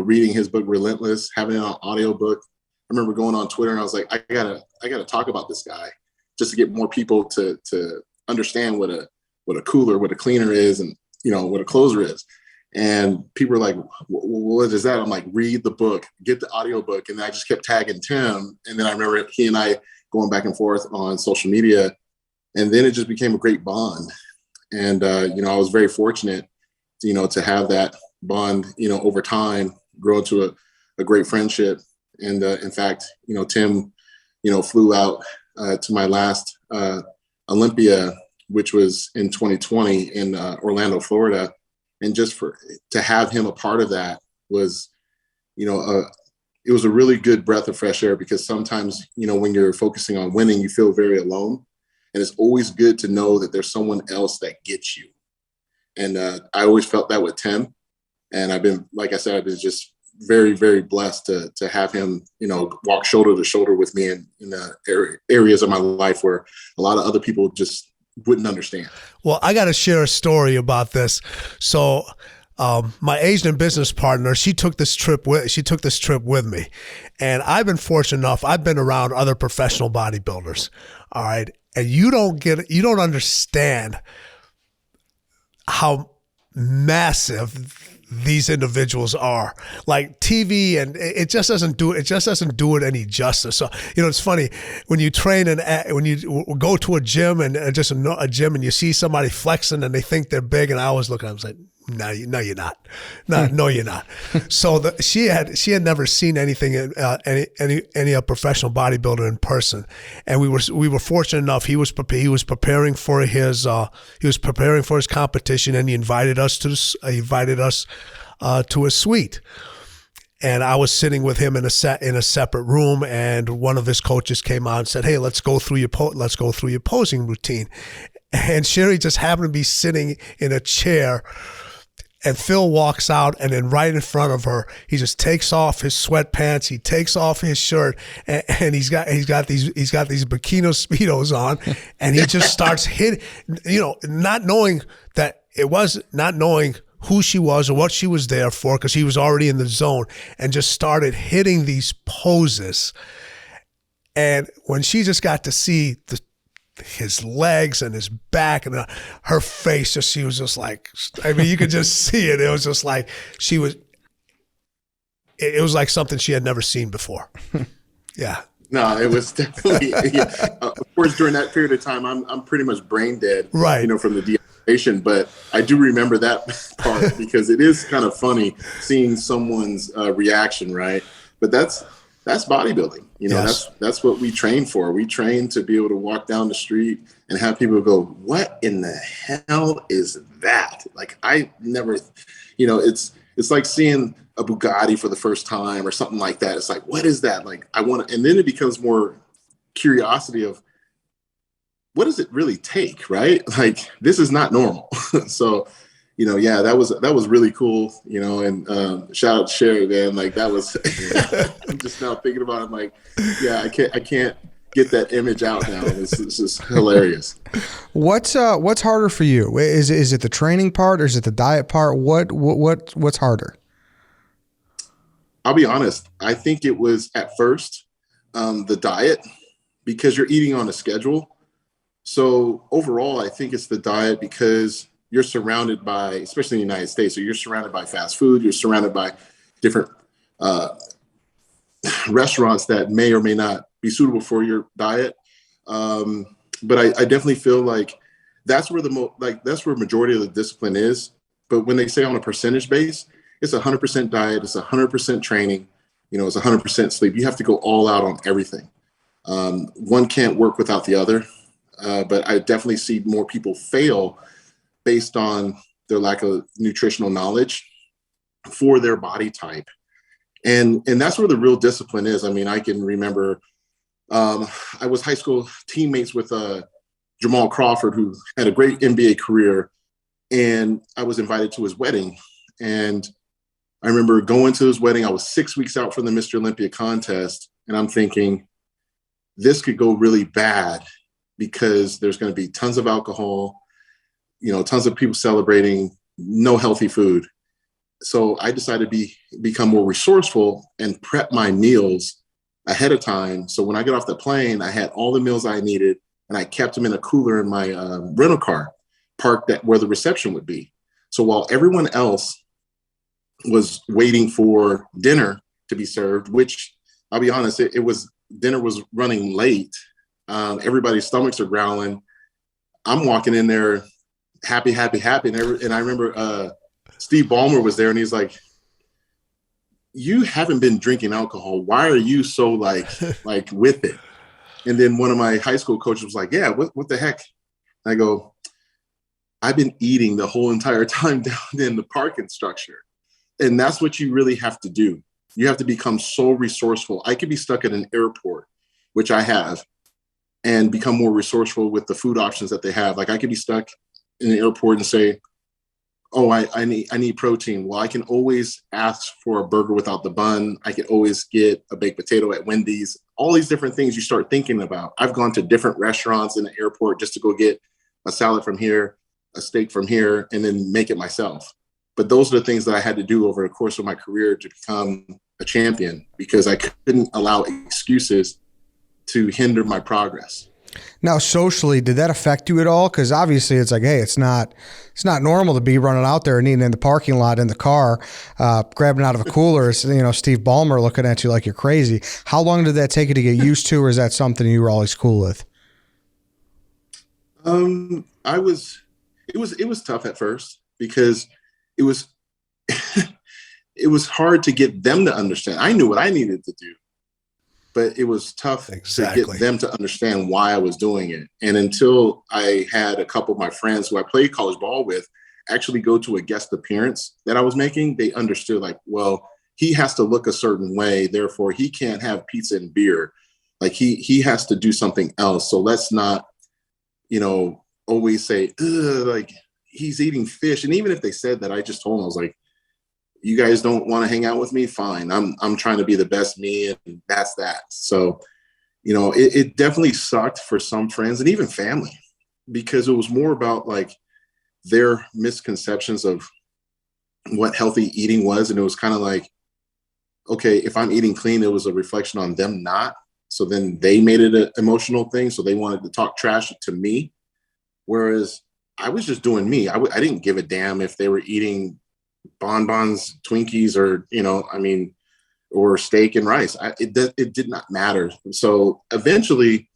reading his book, Relentless, having it on audiobook. I remember going on Twitter and I was like, I gotta talk about this guy just to get more people to understand what a cooler, what a cleaner is, and, what a closer is. And people were like, what is that? I'm like, read the book, get the audiobook. And I just kept tagging Tim. And then I remember he and I going back and forth on social media. And then it just became a great bond. And, I was very fortunate, to have that bond, over time grow into a great friendship. And in fact, Tim, flew out to my last Olympia, which was in 2020 in Orlando, Florida. And just to have him a part of that was, it was a really good breath of fresh air, because sometimes, when you're focusing on winning, you feel very alone. And it's always good to know that there's someone else that gets you. And I always felt that with Tim. And I've been, like I said, I've been just very, very blessed to have him, walk shoulder to shoulder with me in areas of my life where a lot of other people just wouldn't understand. Well, I got to share a story about this. So my Asian business partner, she took this trip with me. And I've been fortunate enough, I've been around other professional bodybuilders. All right. And you don't understand how massive these individuals are. Like TV, and it just doesn't do it any justice. So it's funny when you train and when you go to a gym and just a gym and you see somebody flexing and they think they're big, and I always look at them and say, No, you're not. No, you're not. So she had never seen anything any professional bodybuilder in person, and we were fortunate enough. He was preparing for his competition, and he invited us to his suite. And I was sitting with him in a separate room, and one of his coaches came out and said, "Hey, let's go through your posing routine." And Sherry just happened to be sitting in a chair, and Phil walks out, and then right in front of her, he just takes off his sweatpants, he takes off his shirt, and he's got these bikini speedos on, and he just starts hitting, not knowing who she was or what she was there for, because he was already in the zone, and just started hitting these poses. And when she just got to see his legs and his back and her face, she was just like, I mean, you could just see it. It was just like it was like something she had never seen before. Yeah. No, it was definitely, of course, during that period of time, I'm pretty much brain dead, right? From the dehydration, but I do remember that part because it is kind of funny seeing someone's reaction, right? But that's bodybuilding. Yes. That's what we train for. We train to be able to walk down the street and have people go, "What in the hell is that?" Like, I never, it's like seeing a Bugatti for the first time or something like that. It's like, what is that? Like, I want to, and then it becomes more curiosity of what does it really take, right? Like, this is not normal. So, that was really cool, and shout out to Sherry, man. Like, that was, I'm just now thinking about it. I'm like, yeah, I can't get that image out now. It's just hilarious. What's harder for you? Is it the training part or is it the diet part? What's harder? I'll be honest. I think it was at first the diet, because you're eating on a schedule. So overall, I think it's the diet because you're surrounded by, especially in the United States, so you're surrounded by fast food. You're surrounded by different restaurants that may or may not be suitable for your diet. But I definitely feel like that's where that's where majority of the discipline is. But when they say on a percentage base, it's 100% diet, it's 100% training, it's 100% sleep. You have to go all out on everything. One can't work without the other. But I definitely see more people fail based on their lack of nutritional knowledge for their body type. And that's where the real discipline is. I mean, I can remember I was high school teammates with Jamal Crawford, who had a great NBA career, and I was invited to his wedding. And I remember going to his wedding. I was 6 weeks out from the Mr. Olympia contest, and I'm thinking, this could go really bad because there's going to be tons of alcohol, tons of people celebrating, no healthy food. So I decided to become more resourceful and prep my meals ahead of time. So when I get off the plane, I had all the meals I needed, and I kept them in a cooler in my rental car parked where the reception would be. So while everyone else was waiting for dinner to be served, which I'll be honest, dinner was running late. Everybody's stomachs are growling. I'm walking in there happy. And I remember Steve Ballmer was there, and he's like, "You haven't been drinking alcohol. Why are you so like with it?" And then one of my high school coaches was like, "Yeah, what the heck?" I go, "I've been eating the whole entire time down in the parking structure." And that's what you really have to do. You have to become so resourceful. I could be stuck at an airport, which I have, and become more resourceful with the food options that they have. Like, I could be stuck in the airport and say, "Oh, I need protein." Well, I can always ask for a burger without the bun. I can always get a baked potato at Wendy's. All these different things you start thinking about. I've gone to different restaurants in the airport just to go get a salad from here, a steak from here, and then make it myself. But those are the things that I had to do over the course of my career to become a champion, because I couldn't allow excuses to hinder my progress. Now, socially, did that affect you at all? Because obviously it's like, hey, it's not normal to be running out there and eating in the parking lot in the car, grabbing out of a cooler, Steve Ballmer looking at you like you're crazy. How long did that take you to get used to, or is that something you were always cool with? It was tough at first, because it was, it was hard to get them to understand. I knew what I needed to do, but it was tough to get them to understand why I was doing it. And until I had a couple of my friends who I played college ball with actually go to a guest appearance that I was making, they understood, like, well, he has to look a certain way, therefore he can't have pizza and beer. Like he has to do something else. So let's not, you know, always say, like he's eating fish. And even if they said that, I just told them, I was like, you guys don't want to hang out with me? Fine. I'm trying to be the best me, and that's that. So, you know, it definitely sucked for some friends and even family, because it was more about like their misconceptions of what healthy eating was. And it was kind of like, okay, if I'm eating clean, it was a reflection on them not. So then they made it an emotional thing. So they wanted to talk trash to me. Whereas I was just doing me. I didn't give a damn if they were eating bonbons, Twinkies, or, you know, I mean, or steak and rice. It did not matter. So eventually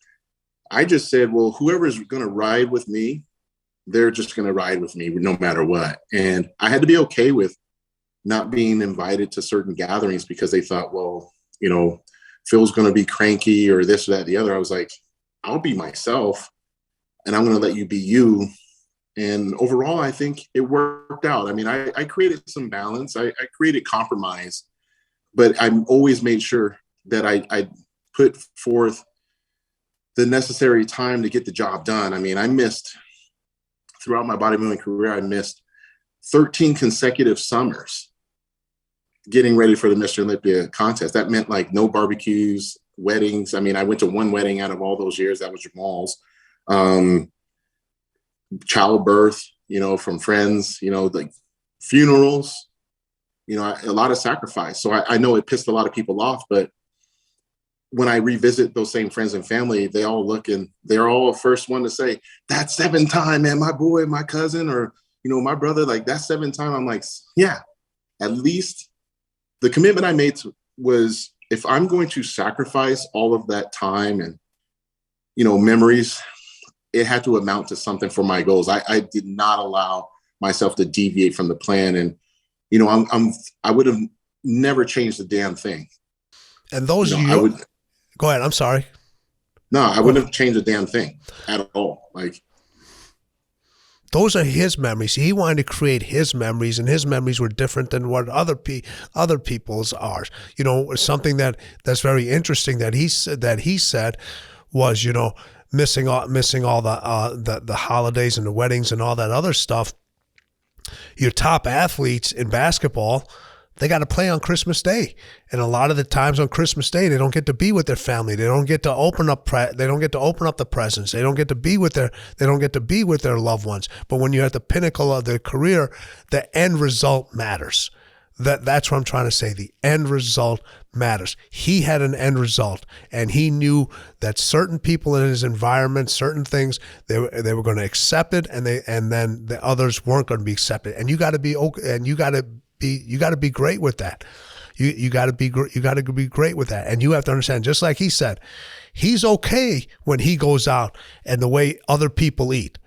I just said, well, whoever's going to ride with me, they're just going to ride with me no matter what. And I had to be okay with not being invited to certain gatherings because they thought, well, you know, Phil's going to be cranky or this or that, the other. I was like, I'll be myself and I'm going to let you be you. And overall, I think it worked out. I mean, I created some balance. I created compromise, but I always made sure that I put forth the necessary time to get the job done. I mean, throughout my bodybuilding career, I missed 13 consecutive summers getting ready for the Mr. Olympia contest. That meant like no barbecues, weddings. I mean, I went to one wedding out of all those years. That was Jamal's. Childbirth, you know, from friends, you know, like funerals, you know, a lot of sacrifice. So I know it pissed a lot of people off, but when I revisit those same friends and family, they all look and they're all the first one to say, that's 7-time, man, my boy, my cousin, or, you know, my brother, like that's 7-time. I'm like, yeah, at least the commitment I made was, if I'm going to sacrifice all of that time and, you know, memories, it had to amount to something for my goals. I did not allow myself to deviate from the plan. And, you know, I would have never changed a damn thing. And those, you know, go ahead. I'm sorry. No, I wouldn't have changed a damn thing at all. Like, those are his memories. He wanted to create his memories, and his memories were different than what other people's are. You know, something that's very interesting that he said was, you know, missing all the holidays and the weddings and all that other stuff. Your top athletes in basketball, they got to play on Christmas Day, and a lot of the times on Christmas Day they don't get to be with their family. They don't get to open up the presents. They don't get to be with their loved ones. But when you're at the pinnacle of their career, the end result matters. That's what I'm trying to say. The end result matters. He had an end result, and he knew that certain people in his environment, certain things, they were going to accept it, and then the others weren't going to be accepted. And you got to be okay, and you got to be great with that. You got to be great with that, and you have to understand. Just like he said, he's okay when he goes out and the way other people eat.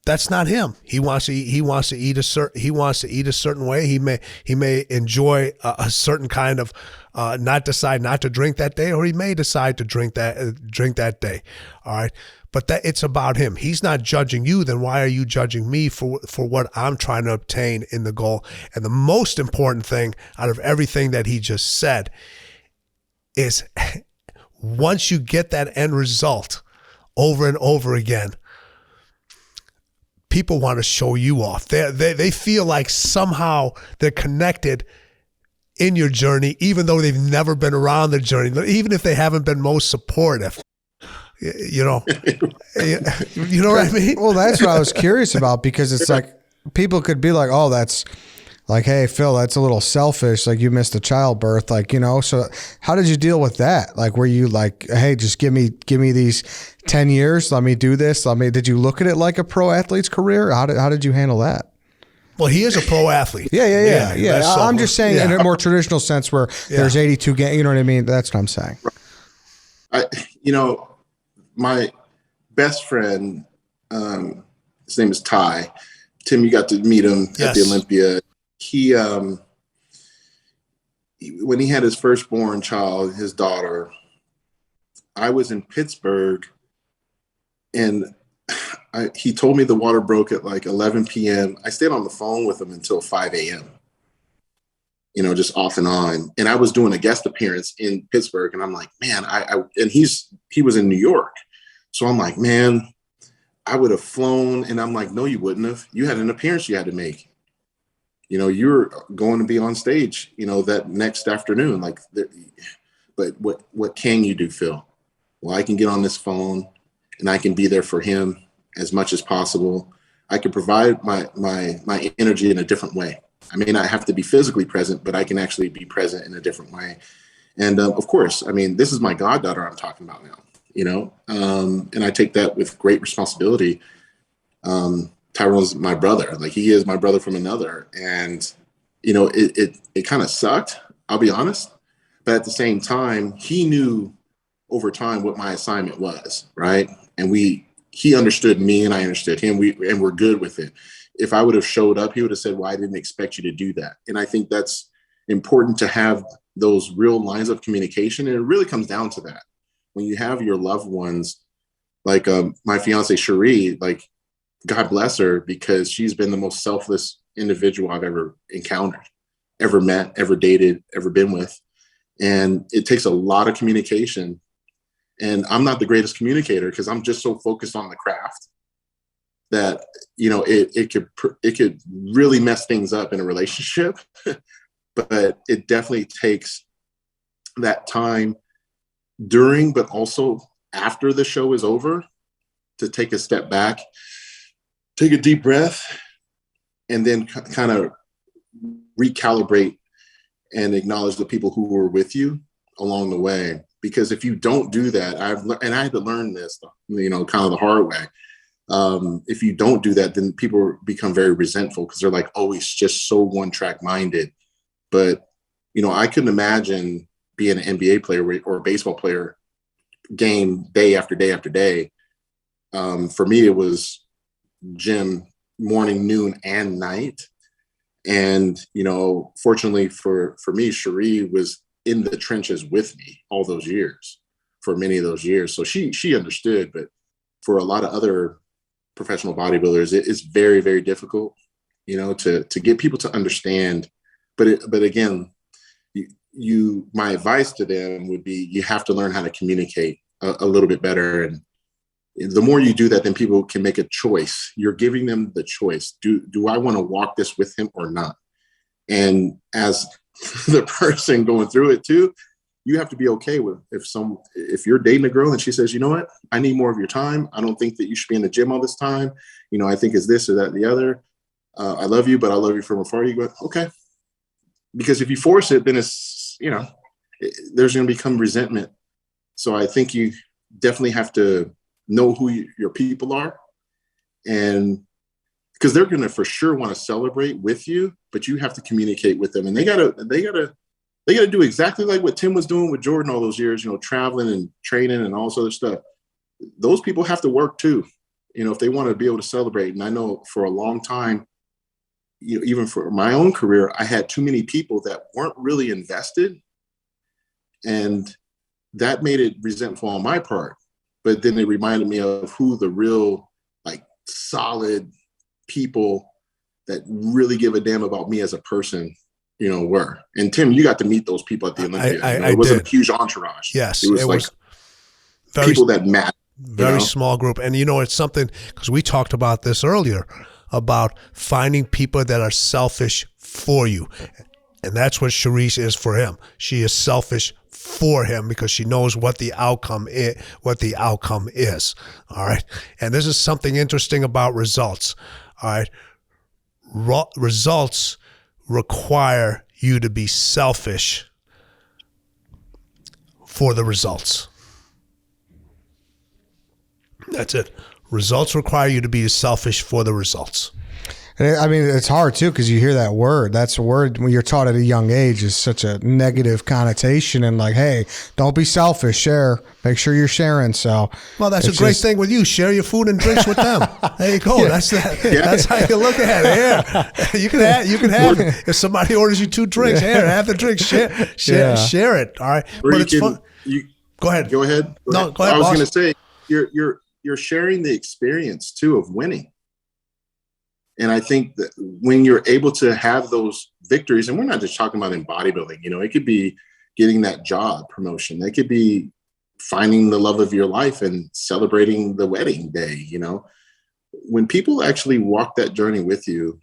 That's not him. He wants to eat a certain way. He may enjoy a certain kind of decide not to drink that day, or he may decide to drink that day. All right. But it's about him. He's not judging you. Then why are you judging me for what I'm trying to obtain in the goal? And the most important thing out of everything that he just said is, once you get that end result over and over again, people want to show you off. They feel like somehow they're connected in your journey, even though they've never been around the journey, even if they haven't been most supportive. You know, you know what I mean? Well, that's what I was curious about, because it's like people could be like, oh, that's like, hey, Phil, that's a little selfish. Like, you missed a childbirth, like, you know. So how did you deal with that? Like, were you like, hey, just give me these 10 years. Let me do this. Did you look at it like a pro athlete's career? How did you handle that? Well, he is a pro athlete. Yeah. I'm just saying in a more traditional sense where there's 82 games. You know what I mean? That's what I'm saying. You know, my best friend, his name is Ty. Tim, you got to meet him at the Yes. Olympia. He, when he had his firstborn child, his daughter, I was in Pittsburgh, and he told me the water broke at like 11 p.m. I stayed on the phone with him until 5 a.m., just off and on. And I was doing a guest appearance in Pittsburgh, and I'm like, man, and he was in New York. So I'm like, man, I would have flown. And I'm like, no, you wouldn't have. You had an appearance you had to make. You were going to be on stage, that next afternoon. But what can you do, Phil? Well, I can get on this phone and I can be there for him as much as possible. I can provide my energy in a different way. I may not have to be physically present, but I can actually be present in a different way. And of course, this is my goddaughter I'm talking about now, and I take that with great responsibility. Tyrone's my brother. Like, he is my brother from another. And, it kind of sucked, I'll be honest. But at the same time, he knew over time what my assignment was, right? And he understood me and I understood him. We're good with it. If I would have showed up, he would have said, well, I didn't expect you to do that. And I think that's important, to have those real lines of communication. And it really comes down to that. When you have your loved ones, like my fiance, Cherie, like, God bless her, because she's been the most selfless individual I've ever encountered, ever met, ever dated, ever been with. And it takes a lot of communication. And I'm not the greatest communicator because I'm just so focused on the craft that, it could really mess things up in a relationship. But it definitely takes that time during, but also after the show is over, to take a step back, take a deep breath, and then kind of recalibrate and acknowledge the people who were with you along the way. Because if you don't do that, I had to learn this, kind of the hard way. If you don't do that, then people become very resentful because they're like, oh, he's just so one-track minded. But, I couldn't imagine being an NBA player or a baseball player game day after day after day. For me, it was gym morning, noon, and night. And, fortunately for me, Cherie was in the trenches with me all those years, for many of those years. So she understood. But for a lot of other professional bodybuilders, it's very, very difficult, to get people to understand. But again, my advice to them would be, you have to learn how to communicate a little bit better. And the more you do that, then people can make a choice. You're giving them the choice. Do I want to walk this with him or not? And as the person going through it too, you have to be okay with if you're dating a girl and she says, you know what, I need more of your time. I don't think that you should be in the gym all this time. I think it's this or that, and the other. I love you, but I love you from afar. You go, okay. Because if you force it, then it's, there's going to become resentment. So I think you definitely have to know who your people are, and because they're going to for sure want to celebrate with you, but you have to communicate with them, and they gotta do exactly like what Tim was doing with Jordan all those years, traveling and training and all this other stuff. Those people have to work too, if they want to be able to celebrate. And I know for a long time, even for my own career, I had too many people that weren't really invested, and that made it resentful on my part. But then it reminded me of who the real, solid people that really give a damn about me as a person, were. And Tim, you got to meet those people at the Olympia. It wasn't a huge entourage. Yes. It was people that mattered. Very small group. And it's something, because we talked about this earlier, about finding people that are selfish for you. And that's what Cherise is for him. She is selfish for him because she knows what the outcome is. All right. And this is something interesting about results. All right. Results require you to be selfish for the results. That's it. Results require you to be selfish for the results. And I mean, it's hard too because you hear that word. That's a word when you're taught at a young age is such a negative connotation. And like, hey, don't be selfish. Share. Make sure you're sharing. So, well, that's a great thing with you. Share your food and drinks with them. There you go. Yeah. That's how you look at it. Here, you can have. If somebody orders you 2 drinks, here, have the drink. Share it. All right. Or but it's fun. Go ahead. Go ahead. No, go ahead. I was going to say you're sharing the experience too of winning. And I think that when you're able to have those victories, and we're not just talking about in bodybuilding, it could be getting that job promotion. It could be finding the love of your life and celebrating the wedding day. When people actually walk that journey with you,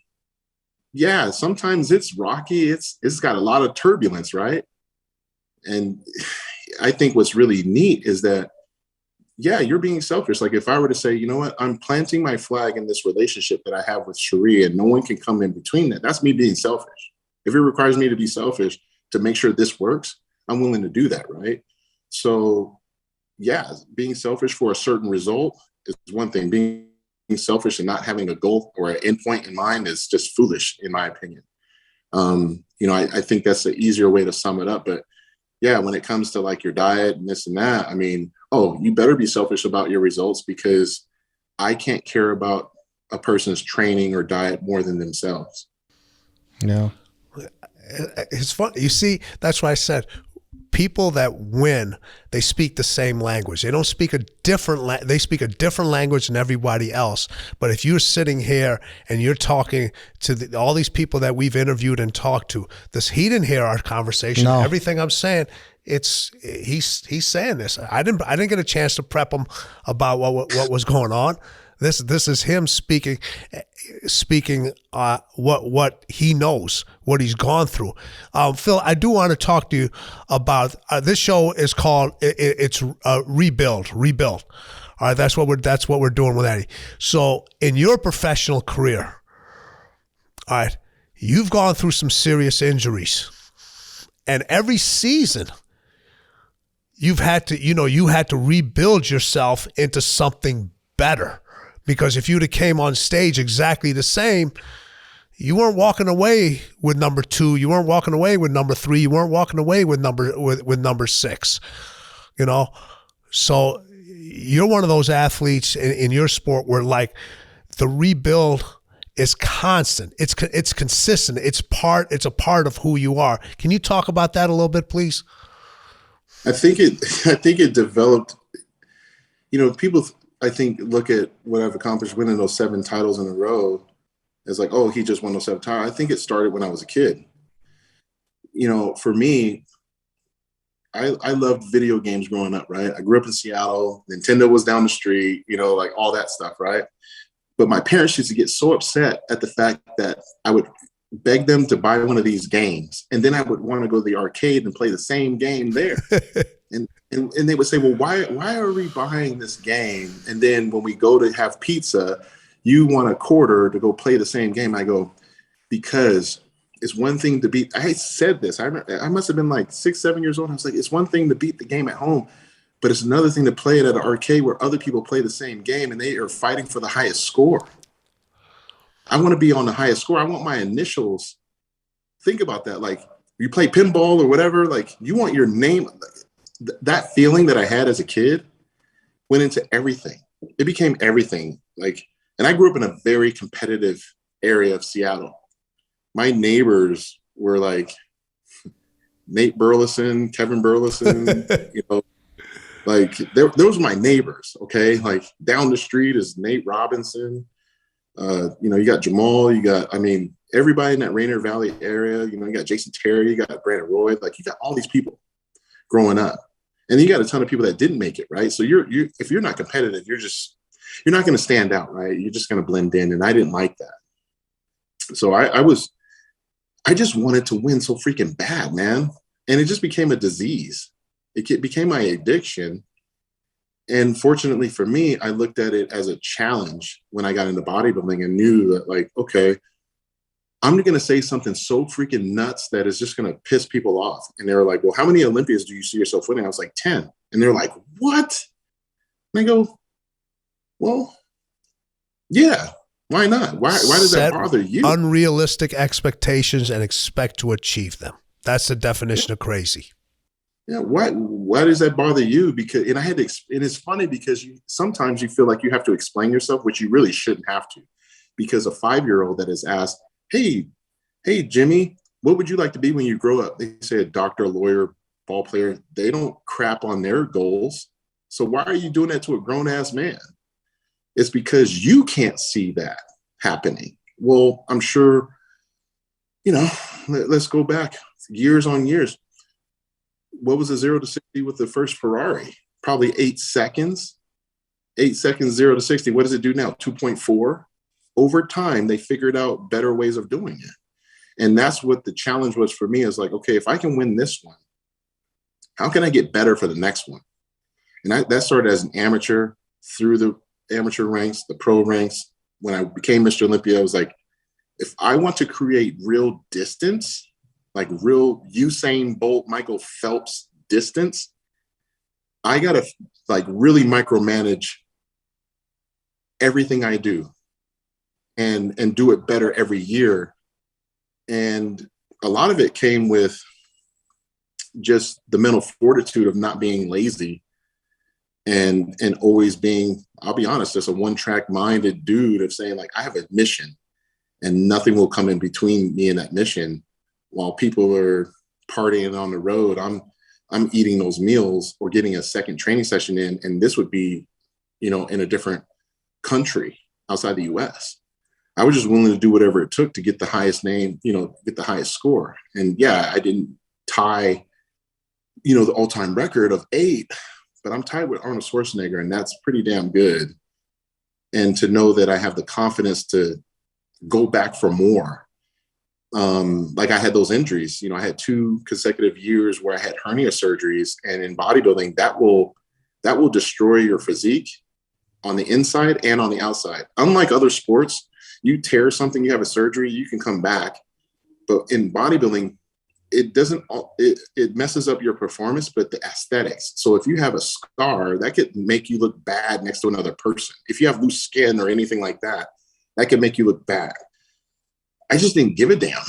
yeah, sometimes it's rocky. It's got a lot of turbulence, right? And I think what's really neat is that, yeah, you're being selfish. Like if I were to say, you know what, I'm planting my flag in this relationship that I have with Cherie and no one can come in between that. That's me being selfish. If it requires me to be selfish to make sure this works, I'm willing to do that, right? So yeah, being selfish for a certain result is one thing. Being selfish and not having a goal or an endpoint in mind is just foolish, in my opinion. I think that's the easier way to sum it up. But yeah, when it comes to like your diet and this and that, I mean, you better be selfish about your results because I can't care about a person's training or diet more than themselves. No. It's fun. You see, that's why I said people that win, they speak the same language. They don't speak they speak a different language than everybody else. But if you're sitting here and you're talking to all these people that we've interviewed and talked to, he didn't hear our conversation. No. Everything I'm saying, he's saying this. I didn't get a chance to prep him about what was going on. This is him speaking what he knows, what he's gone through. Phil, I do want to talk to you about this show is called it's Rebuild. All right, that's what we're doing with Eddie. So in your professional career, all right, you've gone through some serious injuries, and every season you had to rebuild yourself into something better. Because if you'd have came on stage exactly the same, you weren't walking away with number 2. You weren't walking away with number 3. You weren't walking away with number 6. So you're one of those athletes in your sport where like the rebuild is constant. It's consistent. It's a part of who you are. Can you talk about that a little bit, please? I think it developed. People, I think, look at what I've accomplished winning those 7 titles in a row as like, oh, he just won those 7 titles. I think it started when I was a kid. For me, I loved video games growing up, right? I grew up in Seattle. Nintendo was down the street, like all that stuff, right? But my parents used to get so upset at the fact that I would beg them to buy one of these games. And then I would want to go to the arcade and play the same game there. And they would say, well, why are we buying this game? And then when we go to have pizza, you want a quarter to go play the same game. I go, because it's one thing to beat. I said this. I must have been like 6, 7 years old. I was like, it's one thing to beat the game at home, but it's another thing to play it at an arcade where other people play the same game and they are fighting for the highest score. I want to be on the highest score. I want my initials. Think about that. Like you play pinball or whatever, like you want your name. That feeling that I had as a kid went into everything. It became everything. And I grew up in a very competitive area of Seattle. My neighbors were like Nate Burleson, Kevin Burleson, those were my neighbors. Okay. Like down the street is Nate Robinson. You got Jamal, everybody in that Rainier Valley area, you got Jason Terry, you got Brandon Roy, you got all these people growing up. And then you got a ton of people that didn't make it, right? So if you're not competitive, you're not going to stand out, right? You're just going to blend in. And I didn't like that. So I just wanted to win so freaking bad, man. And it just became a disease. It became my addiction. And fortunately for me, I looked at it as a challenge when I got into bodybuilding and knew that okay, I'm going to say something so freaking nuts that is just going to piss people off. And they were like, well, how many Olympias do you see yourself winning? I was like, 10. And they're like, what? And I go, well, yeah. Why not? Why does that bother you? Unrealistic expectations and expect to achieve them. That's the definition of crazy. Yeah, why does that bother you? Because, and I had to, and it's funny because sometimes you feel like you have to explain yourself, which you really shouldn't have to, because a 5-year-old that is asked, hey, Jimmy, what would you like to be when you grow up? They say a doctor, a lawyer, ball player. They don't crap on their goals. So why are you doing that to a grown ass man? It's because you can't see that happening. Well, I'm sure, let's go back years on years. What was the 0 to 60 with the first Ferrari? Probably 8 seconds. 8 seconds, 0 to 60. What does it do now? 2.4. Over time, they figured out better ways of doing it. And that's what the challenge was for me, is like, okay, if I can win this one, how can I get better for the next one? And that started as an amateur, through the amateur ranks, the pro ranks. When I became Mr. Olympia, I was like, if I want to create real distance, like real Usain Bolt, Michael Phelps distance, I got to like really micromanage everything I do and do it better every year. And a lot of it came with just the mental fortitude of not being lazy and always being, I'll be honest, just a one-track minded dude of saying, like, I have a mission and nothing will come in between me and that mission. While people are partying on the road, I'm eating those meals or getting a second training session in, and this would be, in a different country outside the US. I was just willing to do whatever it took to get the highest name, get the highest score. And yeah, I didn't tie, the all-time record of 8, but I'm tied with Arnold Schwarzenegger, and that's pretty damn good. And to know that I have the confidence to go back for more. Like I had those injuries, I had 2 consecutive years where I had hernia surgeries, and in bodybuilding, that will destroy your physique on the inside and on the outside. Unlike other sports, you tear something, you have a surgery, you can come back. But in bodybuilding, it messes up your performance, but the aesthetics. So if you have a scar, that could make you look bad next to another person. If you have loose skin or anything like that, that could make you look bad. I just didn't give a damn.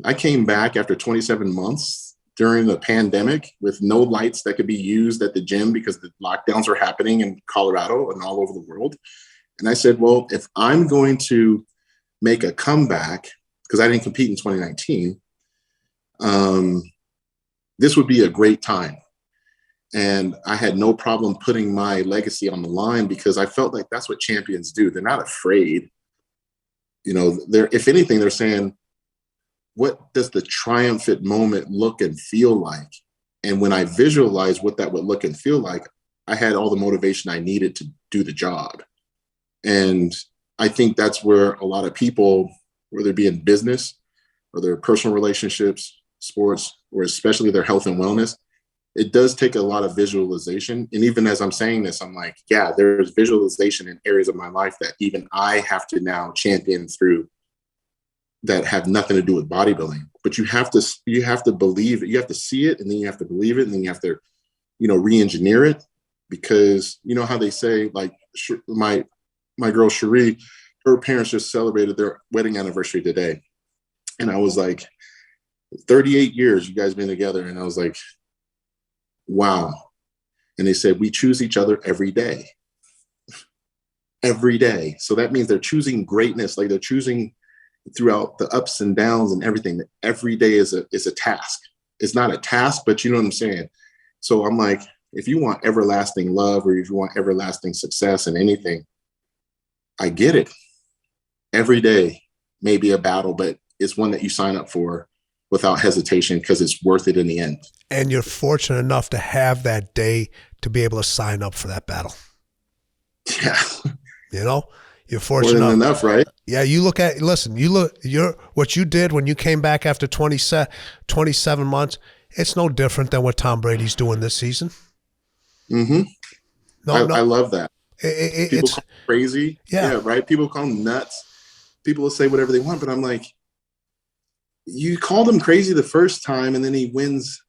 I came back after 27 months during the pandemic with no lights that could be used at the gym because the lockdowns were happening in Colorado and all over the world. And I said, well, if I'm going to make a comeback, because I didn't compete in 2019, this would be a great time. And I had no problem putting my legacy on the line because I felt like that's what champions do. They're not afraid. If anything, they're saying, what does the triumphant moment look and feel like? And when I visualized what that would look and feel like, I had all the motivation I needed to do the job. And I think that's where a lot of people, whether it be in business or their personal relationships, sports, or especially their health and wellness, it does take a lot of visualization. And even as I'm saying this, I'm like, yeah, there's visualization in areas of my life that even I have to now champion through that have nothing to do with bodybuilding. But you have to believe it. You have to see it, and then you have to believe it, and then you have to, re-engineer it. Because how they say, like, my girl Cherie, her parents just celebrated their wedding anniversary today. And I was like, 38 years you guys been together. And I was like, wow. And they said, we choose each other every day. Every day. So that means they're choosing greatness. Like, they're choosing throughout the ups and downs and everything. That every day is a task. It's not a task, but you know what I'm saying? So I'm like, if you want everlasting love, or if you want everlasting success in anything, I get it. Every day may be a battle, but it's one that you sign up for without hesitation because it's worth it in the end. And you're fortunate enough to have that day to be able to sign up for that battle. Yeah. You're fortunate enough, right? Yeah. What you did when you came back after 27 months, it's no different than what Tom Brady's doing this season. Mm-hmm. I love that. People call him crazy. Yeah, right. People call him nuts. People will say whatever they want, but I'm like, you called him crazy the first time, and then he wins,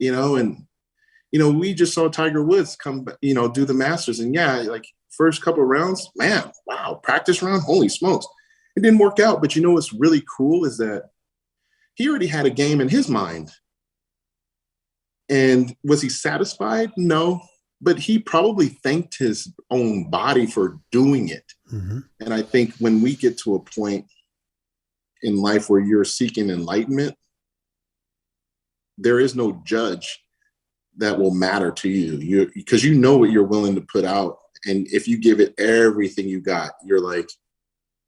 we just saw Tiger Woods come, do the Masters. And yeah, like first couple of rounds, man, wow, practice round, holy smokes. It didn't work out. But you know what's really cool is that he already had a game in his mind. And was he satisfied? No. But he probably thanked his own body for doing it. Mm-hmm. And I think when we get to a point in life where you're seeking enlightenment, there is no judge that will matter to you. Because you know what you're willing to put out. And if you give it everything you got, you're like,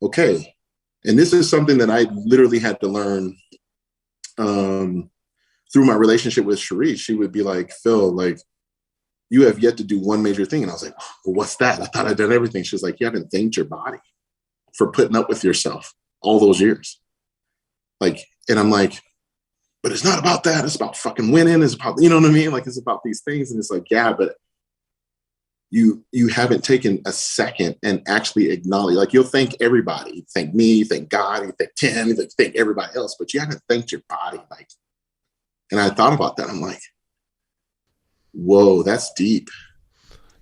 okay. And this is something that I literally had to learn through my relationship with Cherie. She would be like, Phil, like, you have yet to do one major thing. And I was like, well, what's that? I thought I'd done everything. She was like, you haven't thanked your body for putting up with yourself all those years. Like, and I'm like, but it's not about that. It's about fucking winning. It's about, you know what I mean? Like, it's about these things. And it's like, yeah, but you haven't taken a second and actually acknowledge, like, you'll thank everybody. You thank me, you thank God, you thank Tim, you thank everybody else, but you haven't thanked your body. Like, and I thought about that. I'm like, whoa, that's deep.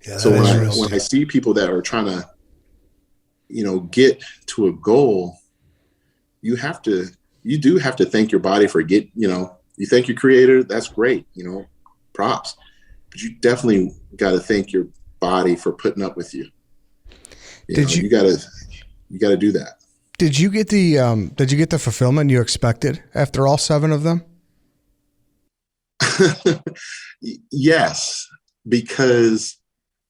Yeah, so when I see people that are trying to, you know, get to a goal, you do have to thank your body for you know, you thank your creator. That's great. You know, props, but you definitely got to thank your body for putting up with you. You got to do that. Did you get the fulfillment you expected after all 7 of them? Yes, because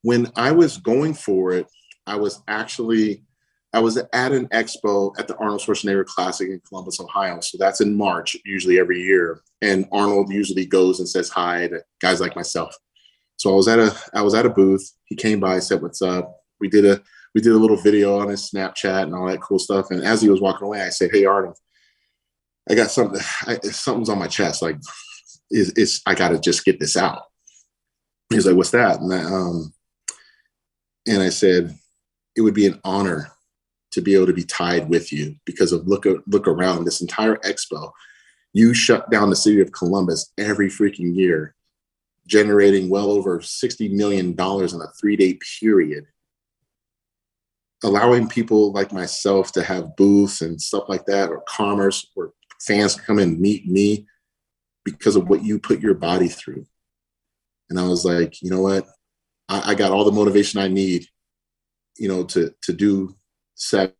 when I was going for it, I was at an expo at the Arnold Schwarzenegger Classic in Columbus, Ohio. So that's in March, usually every year. And Arnold usually goes and says hi to guys like myself. So I was at a booth. He came by, said, "What's up?" We did a little video on his Snapchat and all that cool stuff. And as he was walking away, I said, "Hey, Arnold, I got something. Something's on my chest. Like, I got to just get this out." He's like, "What's that?" And I said, "It would be an honor to be able to be tied with you, because of look around this entire expo. You shut down the city of Columbus every freaking year, generating well over $60 million in a 3-day period, allowing people like myself to have booths and stuff like that, or commerce where fans come and meet me because of what you put your body through." And I was like, you know what? I got all the motivation I need, you know, to do 7,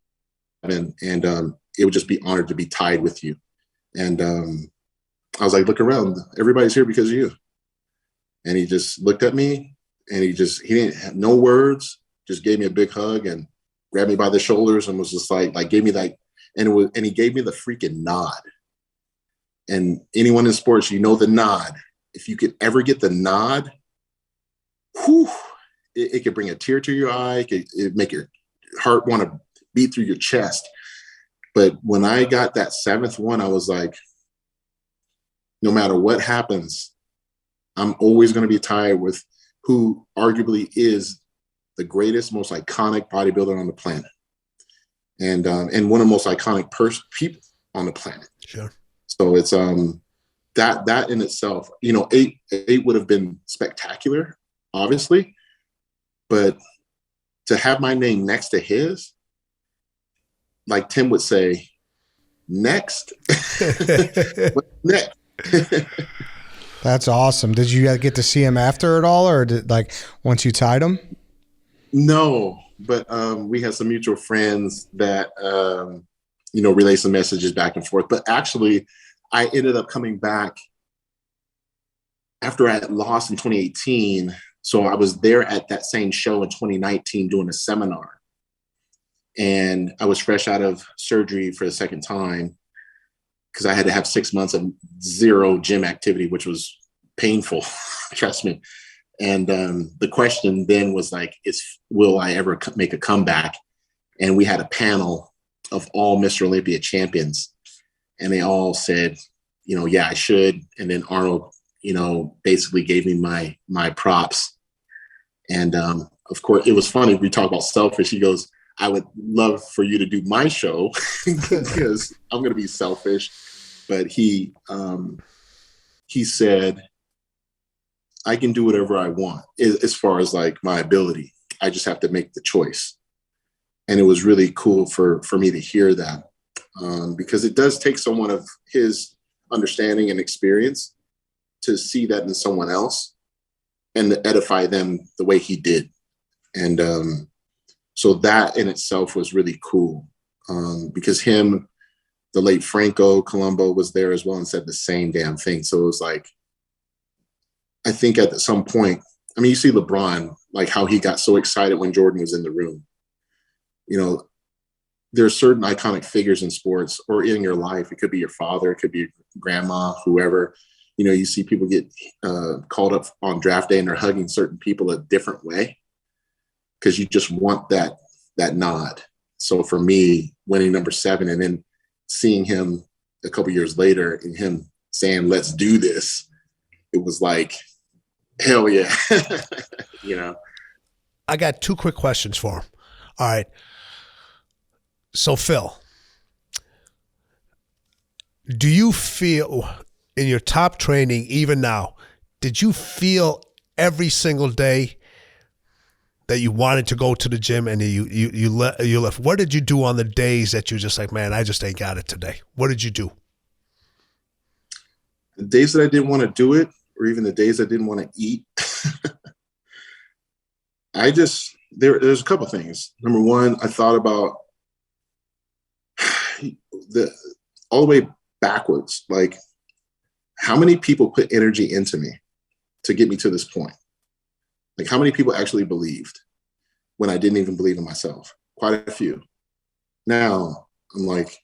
and it would just be honored to be tied with you. And I was like, look around, everybody's here because of you. And he just looked at me, and he didn't have no words, just gave me a big hug and grabbed me by the shoulders and was just like gave me that, and he gave me the freaking nod. And anyone in sports, you know, the nod. If you could ever get the nod, whew, it could bring a tear to your eye. It make your heart want to beat through your chest. But when I got that 7th one, I was like, no matter what happens, I'm always going to be tied with who arguably is the greatest, most iconic bodybuilder on the planet, and one of the most iconic people on the planet. Sure. So it's that in itself, you know, 8 would have been spectacular, obviously, but to have my name next to his, like Tim would say, next. What's next? That's awesome. Did you get to see him after it all, or once you tied him? No, but we had some mutual friends that you know, relay some messages back and forth. But actually, I ended up coming back after I had lost in 2018. So I was there at that same show in 2019 doing a seminar. And I was fresh out of surgery for the second time, because I had to have 6 months of 0 gym activity, which was painful, trust me. And the question then was like, will I ever make a comeback? And we had a panel of all Mr. Olympia champions, and they all said, you know, yeah, I should. And then Arnold, you know, basically gave me my props. And of course, it was funny. We talk about selfish. He goes, I would love for you to do my show because I'm going to be selfish. But he said, I can do whatever I want as far as like my ability. I just have to make the choice. And it was really cool for me to hear that, because it does take someone of his understanding and experience to see that in someone else and to edify them the way he did. And so that in itself was really cool, because the late Franco Colombo was there as well and said the same damn thing. So it was like, I think at some point, I mean, you see LeBron, like how he got so excited when Jordan was in the room. You know, there are certain iconic figures in sports or in your life. It could be your father, it could be your grandma, whoever. You know, you see people get called up on draft day and they're hugging certain people a different way because you just want that nod. So for me, winning number 7 and then seeing him a couple years later and him saying, "Let's do this," it was like, hell yeah. You know, I got 2 quick questions for him. All right. So Phil, do you feel in your top training, even now, did you feel every single day that you wanted to go to the gym and you left? What did you do on the days that you just like, man, I just ain't got it today? What did you do? The days that I didn't want to do it, or even the days I didn't want to eat, there's a couple things. Number one, I thought about all the way backwards, like how many people put energy into me to get me to this point? Like how many people actually believed when I didn't even believe in myself? Quite a few. Now I'm like,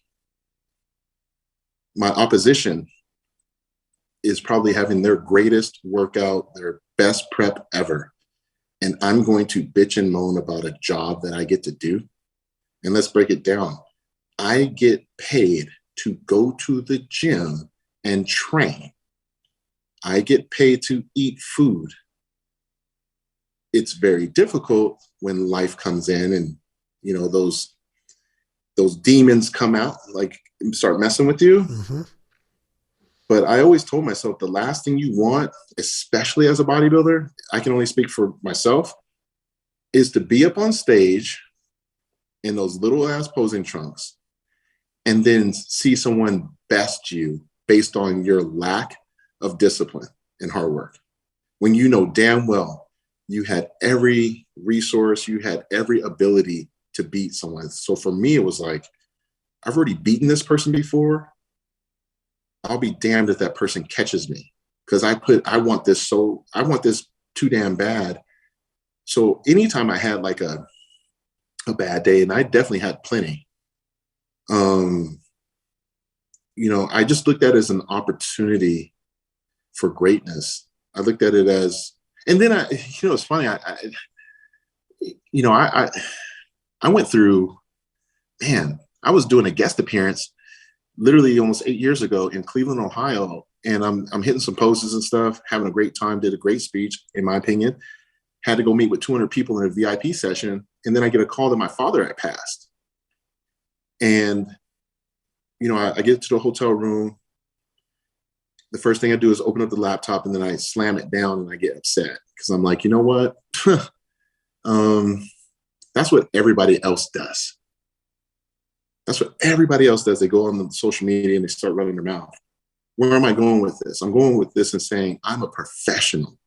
my opposition is probably having their greatest workout, their best prep ever. And I'm going to bitch and moan about a job that I get to do. And let's break it down. I get paid to go to the gym and train. I get paid to eat food. It's very difficult when life comes in and, you know, those demons come out, like start messing with you. Mm-hmm. But I always told myself the last thing you want, especially as a bodybuilder, I can only speak for myself, is to be up on stage in those little ass posing trunks and then see someone best you based on your lack of discipline and hard work. When you know damn well you had every resource, you had every ability to beat someone. So for me, it was like, I've already beaten this person before. I'll be damned if that person catches me, because I want this too damn bad. So anytime I had like a bad day, and I definitely had plenty, you know, I just looked at it as an opportunity for greatness. I looked at it as, and then you know, it's funny. I went through, man, I was doing a guest appearance literally almost 8 years ago in Cleveland, Ohio. And I'm hitting some poses and stuff, having a great time, did a great speech, in my opinion. Had to go meet with 200 people in a VIP session. And then I get a call that my father had passed. And, you know, I get to the hotel room. The first thing I do is open up the laptop, and then I slam it down and I get upset because I'm like, you know what? That's what everybody else does. That's what everybody else does. They go on the social media and they start running their mouth. Where am I going with this? I'm going with this and saying I'm a professional.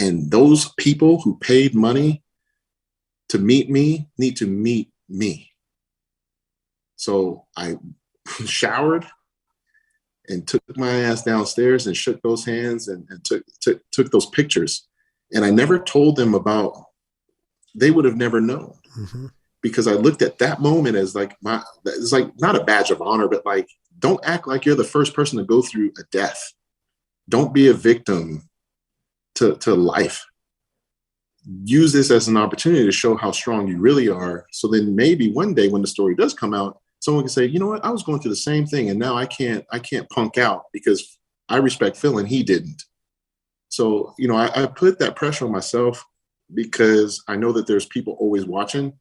And those people who paid money to meet me need to meet me. So I showered and took my ass downstairs and shook those hands and took those pictures. And I never told them about, they would have never known. Mm-hmm. Because I looked at that moment as like it's like not a badge of honor, but like, don't act like you're the first person to go through a death. Don't be a victim to life. Use this as an opportunity to show how strong you really are. So then maybe one day when the story does come out, someone can say, you know what, I was going through the same thing and now I can't punk out because I respect Phil and he didn't. So, you know, I put that pressure on myself because I know that there's people always watching.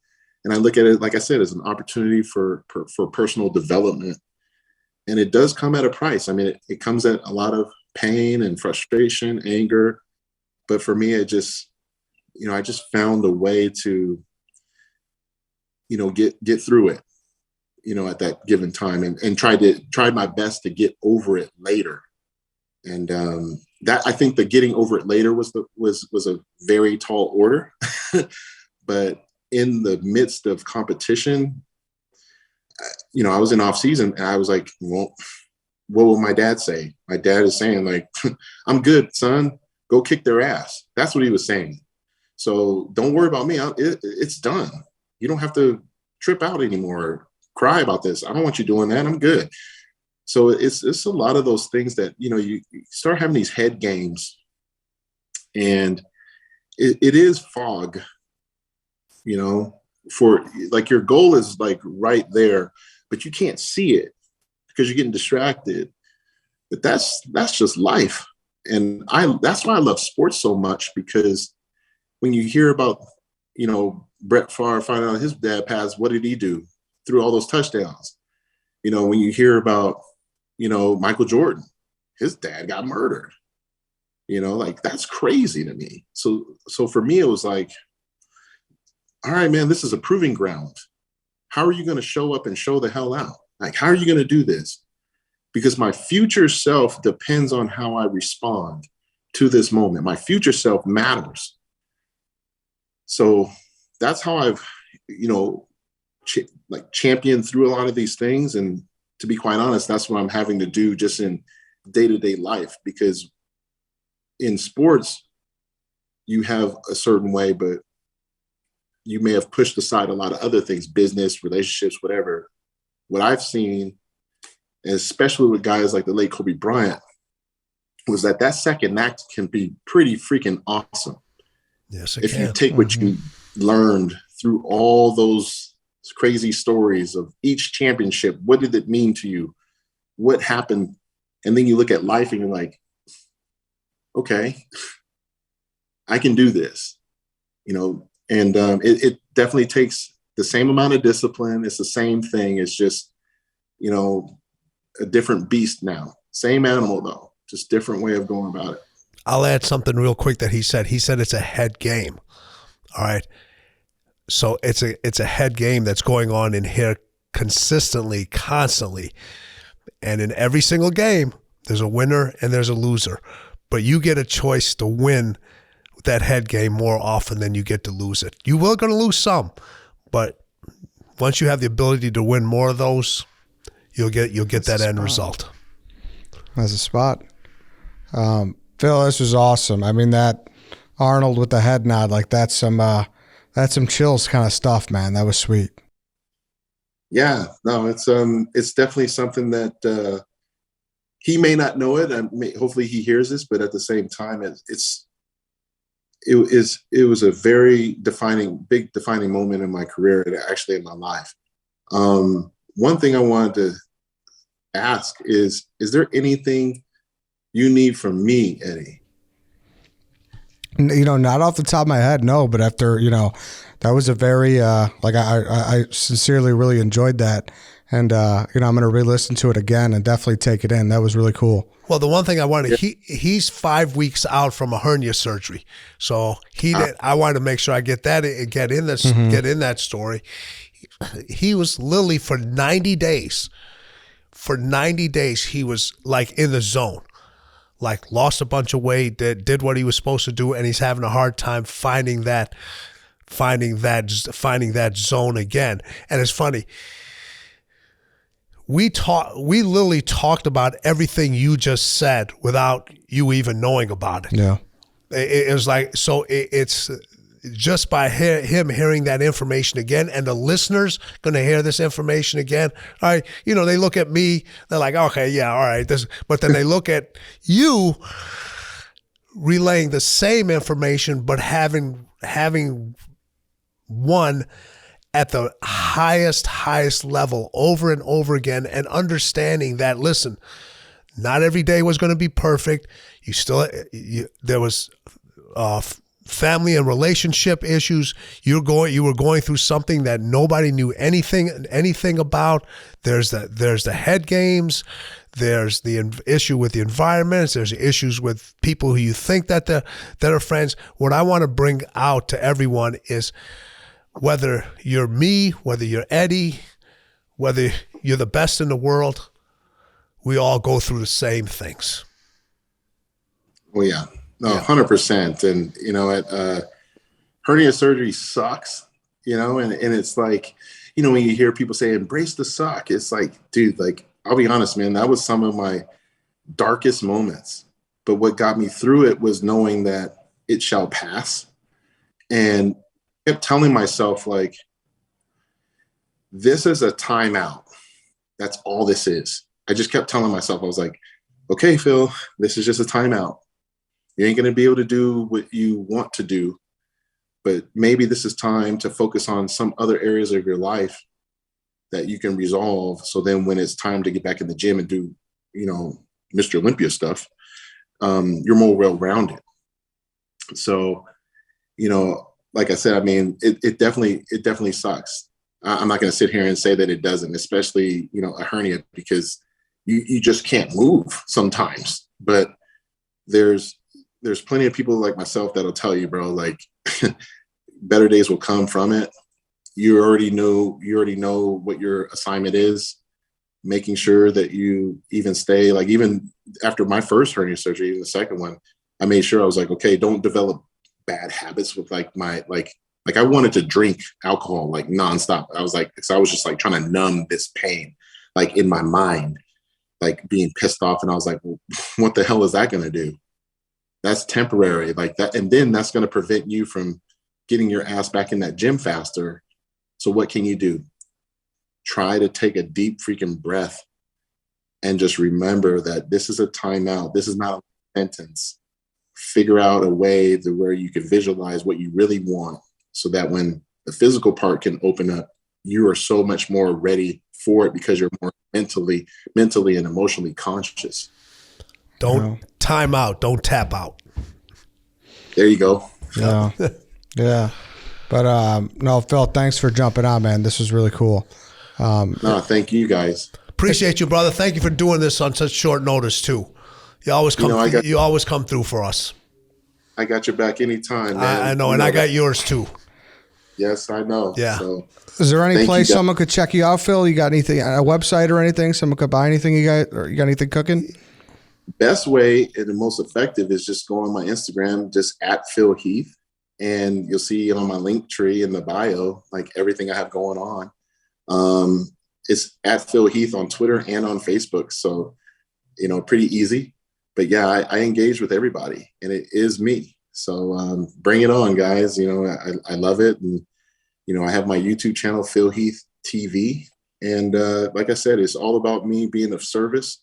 And I look at it, like I said, as an opportunity for personal development. And it does come at a price. I mean, it comes at a lot of pain and frustration, anger. But for me, I just found a way to, get through it, at that given time, and try my best to get over it later. And that, I think, the getting over it later was a very tall order. But in the midst of competition, I was in off season, and I was like, well, what will my dad say? My dad is saying, like, I'm good, son, go kick their ass. That's what he was saying. So don't worry about me. It's done. You don't have to trip out anymore, cry about this. I don't want you doing that. I'm good. So it's a lot of those things that, you start having these head games, and it is fog, for like, your goal is like right there, but you can't see it because you're getting distracted. But that's just life. And that's why I love sports so much, because when you hear about, Brett Favre finding out his dad passed, what did he do? Threw all those touchdowns. When you hear about, Michael Jordan, his dad got murdered, like, that's crazy to me. So for me, it was like, all right, man, this is a proving ground. How are you going to show up and show the hell out? Like, how are you going to do this? Because my future self depends on how I respond to this moment. My future self matters. So that's how I've, championed through a lot of these things. And to be quite honest, that's what I'm having to do just in day-to-day life, because in sports, you have a certain way, but you may have pushed aside a lot of other things, business, relationships, whatever. What I've seen, especially with guys like the late Kobe Bryant, was that second act can be pretty freaking awesome. Yes, if you take what you learned through all those crazy stories of each championship, what did it mean to you? What happened? And then you look at life and you're like, okay, I can do this, and it definitely takes the same amount of discipline. It's the same thing. It's just, a different beast now. Same animal, though, just different way of going about it. I'll add something real quick that he said. He said it's a head game. All right. So it's a head game that's going on in here consistently, constantly. And in every single game, there's a winner and there's a loser. But you get a choice to win that head game more often than you get to lose it. You will going to lose some, but once you have the ability to win more of those, you'll get that end result. That's a spot. Phil, this was awesome. I mean, that Arnold with the head nod, like, that's some chills kind of stuff, man. That was sweet. Yeah, no, it's definitely something that he may not know it. Hopefully he hears this, but at the same time, it was a very big defining moment in my career, and actually in my life. One thing I wanted to ask is there anything you need from me, Eddie? Not off the top of my head, no, but after, that was a very, I sincerely really enjoyed that. And, I'm going to re-listen to it again and definitely take it in. That was really cool. Well, the one thing I wanted, he's 5 weeks out from a hernia surgery. So I wanted to make sure I get in that story. He was literally for 90 days. For 90 days, he was like in the zone. Like, lost a bunch of weight, did what he was supposed to do, and he's having a hard time finding that zone again. And it's funny. We literally talked about everything you just said without you even knowing about it. Yeah. It was like, so it's just by him hearing that information again, and the listeners going to hear this information again. All right, they look at me, they're like, okay, yeah, all right. But then they look at you relaying the same information, but having one at the highest level over and over again, and understanding that, listen, not every day was going to be perfect. There was family and relationship issues. You were going through something that nobody knew anything about. There's the head games. There's the issue with the environments. There's issues with people who you think that are friends. What I want to bring out to everyone is whether you're me, whether you're Eddie, whether you're the best in the world, we all go through the same things. Well, yeah, no, 100%. And, hernia surgery sucks, and it's like, when you hear people say, embrace the suck, it's like, dude, like, I'll be honest, man, that was some of my darkest moments. But what got me through it was knowing that it shall pass. And I kept telling myself, like, this is a timeout. That's all this is. I just kept telling myself, I was like, okay, Phil, this is just a timeout. You ain't going to be able to do what you want to do, but maybe this is time to focus on some other areas of your life that you can resolve. So then when it's time to get back in the gym and do, Mr. Olympia stuff, you're more well-rounded. So, like I said, I mean, it definitely sucks. I'm not going to sit here and say that it doesn't, especially, a hernia, because you just can't move sometimes. But there's plenty of people like myself that'll tell you, bro, like better days will come from it. You already know what your assignment is, making sure that you even stay, like, even after my first hernia surgery, even the second one, I made sure I was like, okay, don't develop bad habits with like I wanted to drink alcohol like nonstop. I was like, because I was just like trying to numb this pain, like in my mind, like being pissed off. And I was like, well, what the hell is that going to do? That's temporary, like that. And then that's going to prevent you from getting your ass back in that gym faster. So what can you do? Try to take a deep freaking breath and just remember that this is a timeout. This is not a sentence. Figure out a way to where you can visualize what you really want, so that when the physical part can open up, you are so much more ready for it because you're more mentally and emotionally conscious. Don't time out. Don't tap out. There you go. Yeah. Yeah. But no, Phil, thanks for jumping on, man. This was really cool. No, thank you guys. Appreciate you, brother. Thank you for doing this on such short notice too. You always come. You always come through for us. I got your back anytime, man. I know, and I got yours too. Yes, I know. Yeah. So, is there any place someone could check you out, Phil? You got anything, a website or anything? Someone could buy anything you got, or you got anything cooking? Best way and the most effective is just go on my Instagram, just at Phil Heath, and you'll see on my link tree in the bio, like everything I have going on. It's at Phil Heath on Twitter and on Facebook. So, pretty easy. But yeah, I engage with everybody, and it is me. So bring it on, guys. I love it. And, I have my YouTube channel, Phil Heath TV. And like I said, it's all about me being of service.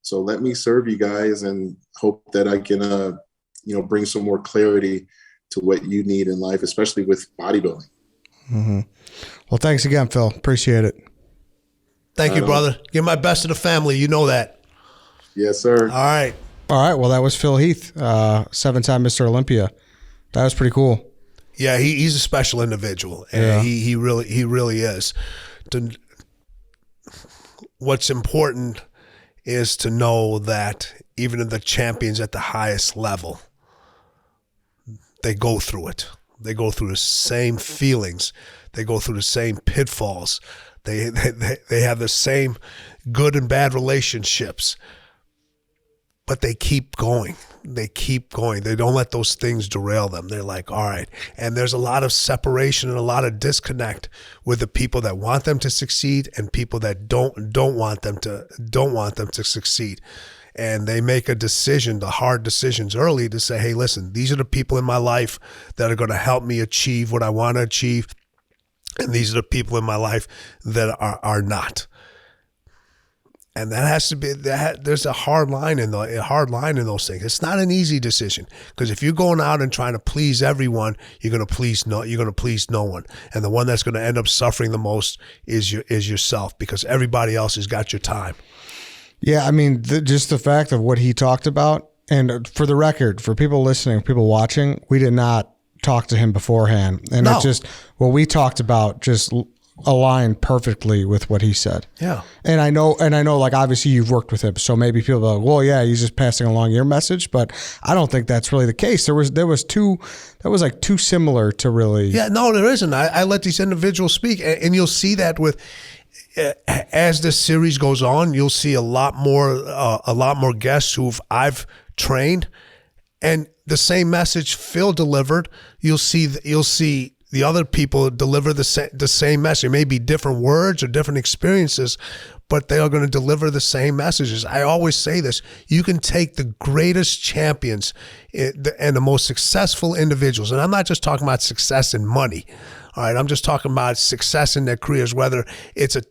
So let me serve you guys and hope that I can, bring some more clarity to what you need in life, especially with bodybuilding. Mm-hmm. Well, thanks again, Phil. Appreciate it. Thank you, brother. Give my best to the family. You know that. Yes, sir. All right. Well, that was Phil Heath, 7-time Mr. Olympia. That was pretty cool. Yeah, he's a special individual, and he really is. What's important is to know that even the champions at the highest level, they go through it. They go through the same feelings. They go through the same pitfalls. They have the same good and bad relationships. But they keep going. They keep going. They don't let those things derail them. They're like, all right. And there's a lot of separation and a lot of disconnect with the people that want them to succeed and people that don't want them to succeed. And they make a decision, the hard decisions early, to say, hey, listen, these are the people in my life that are going to help me achieve what I want to achieve. And these are the people in my life that are not. And that has to be there's a hard line in those things. It's not an easy decision, because if you're going out and trying to please everyone, you're going to please no one. And the one that's going to end up suffering the most is yourself, because everybody else has got your time. Yeah, I mean, just the fact of what he talked about, and for the record, for people listening, people watching, we did not talk to him beforehand, and it's just what we talked about just align perfectly with what he said. Yeah. And I know, like, obviously you've worked with him, so maybe people are like, well, yeah, he's just passing along your message, but I don't think that's really the case. That was too similar to really. Yeah, no, there isn't. I let these individuals speak, and you'll see that with, as this series goes on, you'll see a lot more guests who I've trained, and the same message Phil delivered, you'll see the other people deliver the same message. It may be different words or different experiences, but they are going to deliver the same messages. I always say this: you can take the greatest champions and the most successful individuals, and I'm not just talking about success in money. All right, I'm just talking about success in their careers, whether it's a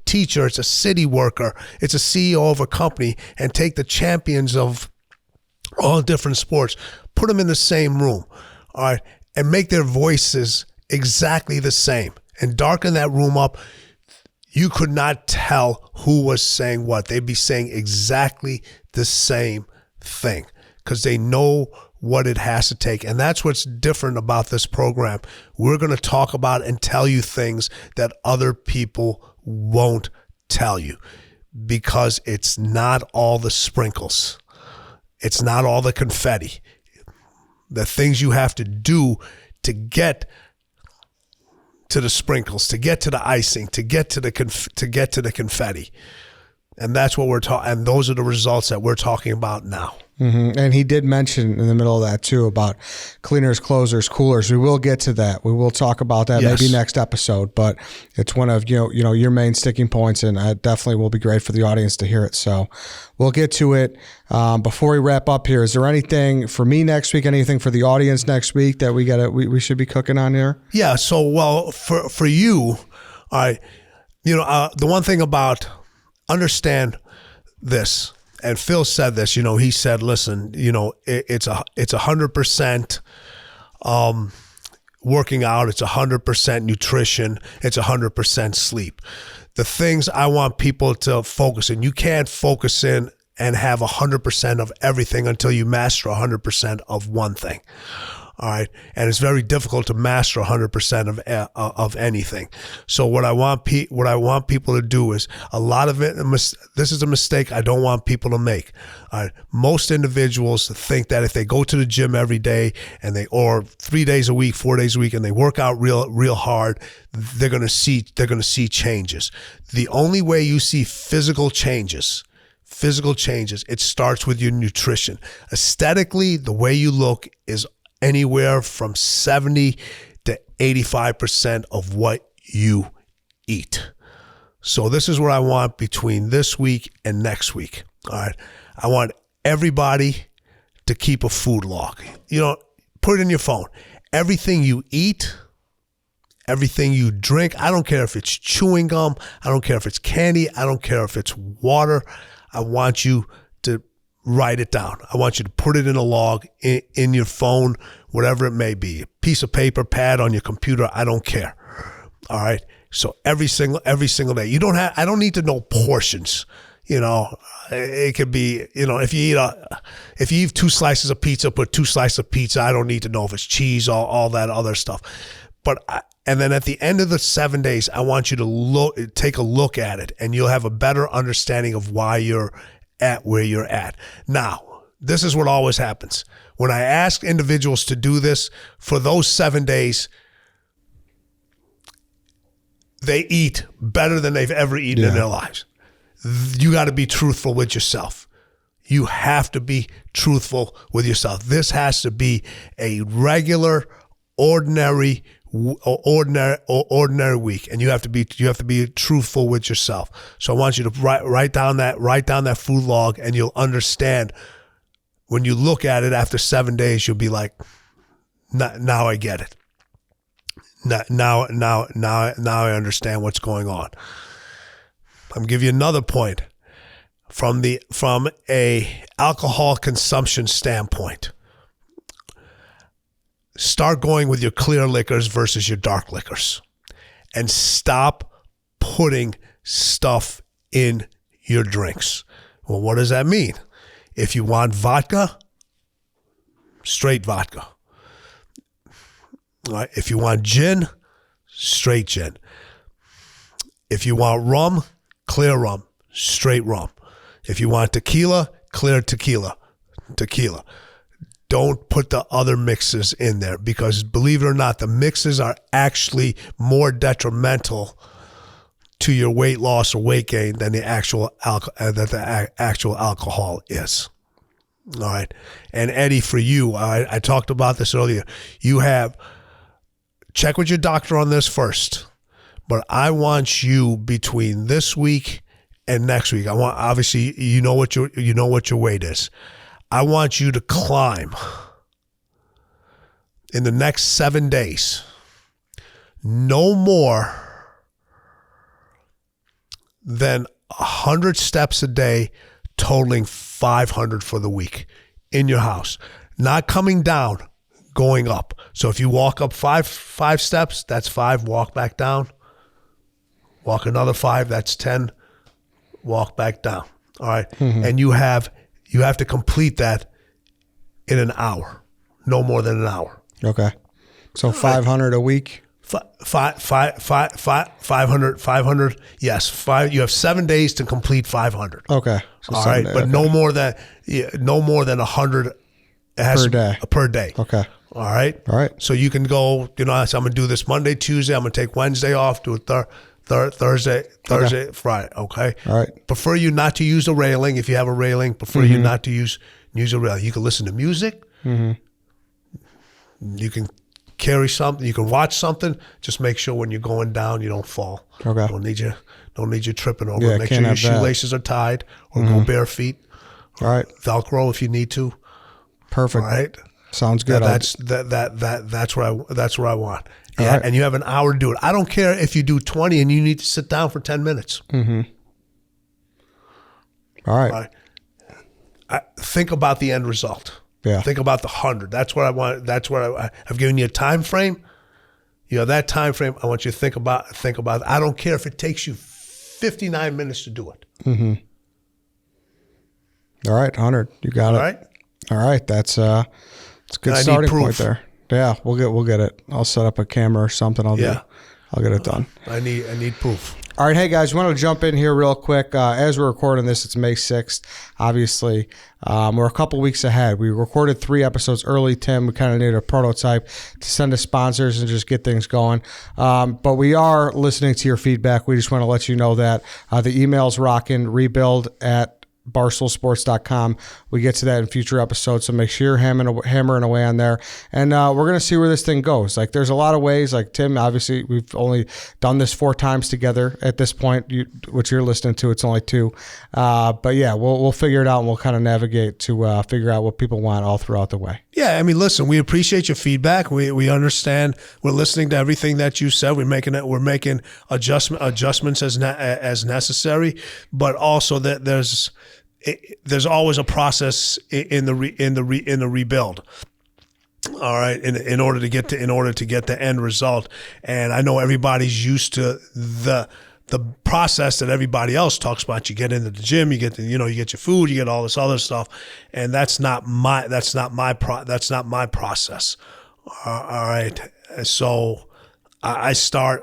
teacher, it's a city worker, it's a CEO of a company, and take the champions of all different sports, put them in the same room, all right, and make their voices exactly the same and darken that room up. You could not tell who was saying what. They'd be saying exactly the same thing because they know what it has to take. And that's what's different about this program. We're going to talk about and tell you things that other people won't tell you, because it's not all the sprinkles. It's not all the confetti. The things you have to do to get to the sprinkles, to get to the icing, to get to the confetti. And that's what we're talking, and those are the results that we're talking about now. Mm-hmm. And he did mention in the middle of that too about cleaners, closers, coolers. We will get to that. We will talk about that maybe next episode, but it's one of your main sticking points, and it definitely will be great for the audience to hear it. So we'll get to it. Before we wrap up here, is there anything for me next week, anything for the audience next week that we should be cooking on here? Yeah. So, well, for you, the one thing about, understand this, and Phil said this, he said, listen, it's 100% working out. It's 100% nutrition. It's 100% sleep. The things I want people to focus in, you can't focus in and have 100% of everything until you master 100% of one thing. All right. And it's very difficult to master 100% of anything. So what I want people to do is, a lot of it, this is a mistake I don't want people to make. All right. Most individuals think that if they go to the gym every day or 3 days a week, 4 days a week, and they work out real hard, they're going to see changes. The only way you see physical changes, it starts with your nutrition. Aesthetically, the way you look is anywhere from 70 to 85% of what you eat. So this is what I want between this week and next week. All right. I want everybody to keep a food log. Put it in your phone. Everything you eat, everything you drink, I don't care if it's chewing gum, I don't care if it's candy, I don't care if it's water. I want you to write it down. I want you to put it in a log in your phone, whatever it may be, a piece of paper, pad on your computer. I don't care. All right. So every single day, I don't need to know portions. It could be, if you eat 2 slices of pizza, put 2 slices of pizza. I don't need to know if it's cheese, all that other stuff. And then at the end of the 7 days, I want you to take a look at it, and you'll have a better understanding of why you're at where you're at. Now, this is what always happens. When I ask individuals to do this, for those 7 days, they eat better than they've ever eaten in their lives. You got to be truthful with yourself. You have to be truthful with yourself. This has to be a regular, ordinary week, and you have to be truthful with yourself. So I want you to write down that food log, and you'll understand. When you look at it after 7 days, you'll be like, now I get it. Now I understand what's going on. I'm gonna give you another point from a alcohol consumption standpoint. Start going with your clear liquors versus your dark liquors, and stop putting stuff in your drinks. Well, what does that mean? If you want vodka, straight vodka. All right. If you want gin, straight gin. If you want rum, clear rum, straight rum. If you want tequila, clear tequila. Don't put the other mixes in there, because believe it or not, the mixes are actually more detrimental to your weight loss or weight gain than the actual alcohol is. All right. And Eddie, for you, I talked about this earlier. Check with your doctor on this first, but I want you between this week and next week. Obviously you know what your weight is. I want you to climb in the next 7 days, no more than 100 steps a day, totaling 500 for the week in your house. Not coming down, going up. So if you walk up five steps, that's 5. Walk back down. Walk another 5, that's 10. Walk back down. All right. Mm-hmm. And you have to complete that in an hour, no more than an hour. Okay. So 500 a week. 500. Yes. You have 7 days to complete 500. Okay. So all right. But no more than 100 per day. Okay. All right. So you can go, so I'm going to do this Monday, Tuesday. I'm going to take Wednesday off, do it Thursday, okay. Friday. Okay. All right. Prefer you not to use a railing. If you have a railing, prefer you not to use a railing. You can listen to music. Mm-hmm. You can carry something. You can watch something. Just make sure when you're going down, you don't fall. Okay. Don't need you tripping over. Yeah, make sure your shoelaces are tied, or go bare feet. All right. Velcro if you need to. Perfect. All right. Sounds good. That's where I want. Yeah, right. And you have an hour to do it. I don't care if you do 20 and you need to sit down for 10 minutes. Mm-hmm. All right. Think about the end result. Yeah. Think about the 100. That's what I want. That's what I've given you a time frame. You know, that time frame, I want you to think about. I don't care if it takes you 59 minutes to do it. Mm-hmm. All right, 100. You got it. All right. All right. That's a good starting point there. Yeah, we'll get it. I'll set up a camera or something. I'll get it done. I need proof. All right, hey guys, we want to jump in here real quick. As we're recording this, it's May 6th. Obviously, we're a couple weeks ahead. We recorded 3 episodes early, Tim. We kind of needed a prototype to send to sponsors and just get things going. But we are listening to your feedback. We just want to let you know that the email's rocking, rebuild@barstoolsports.com. We get to that in future episodes, so make sure you're hammering away on there. And we're going to see where this thing goes. Like, there's a lot of ways. Like, Tim, obviously, we've only done this 4 times together at this point, which you're listening to. It's only 2. But, yeah, we'll figure it out, and we'll kind of navigate to figure out what people want all throughout the way. Yeah, I mean, listen, we appreciate your feedback. We understand. We're listening to everything that you said. We're making adjustments as necessary, but also that there's always a process in the rebuild. All right, in order to get the end result. And I know everybody's used to the process that everybody else talks about. You get into the gym, you get your food, you get all this other stuff, and that's not my process. All right, so I start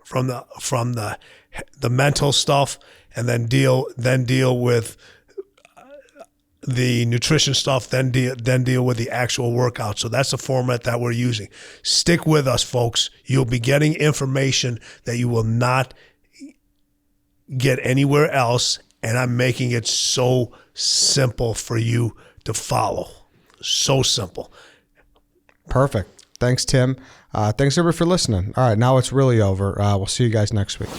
from the mental stuff, and then deal with the nutrition stuff, then deal with the actual workout. So that's the format that we're using. Stick with us, folks. You'll be getting information that you will not get anywhere else, and I'm making it so simple for you to follow. So simple. Perfect. Thanks, Tim. Thanks, everybody, for listening. All right, now it's really over. We'll see you guys next week.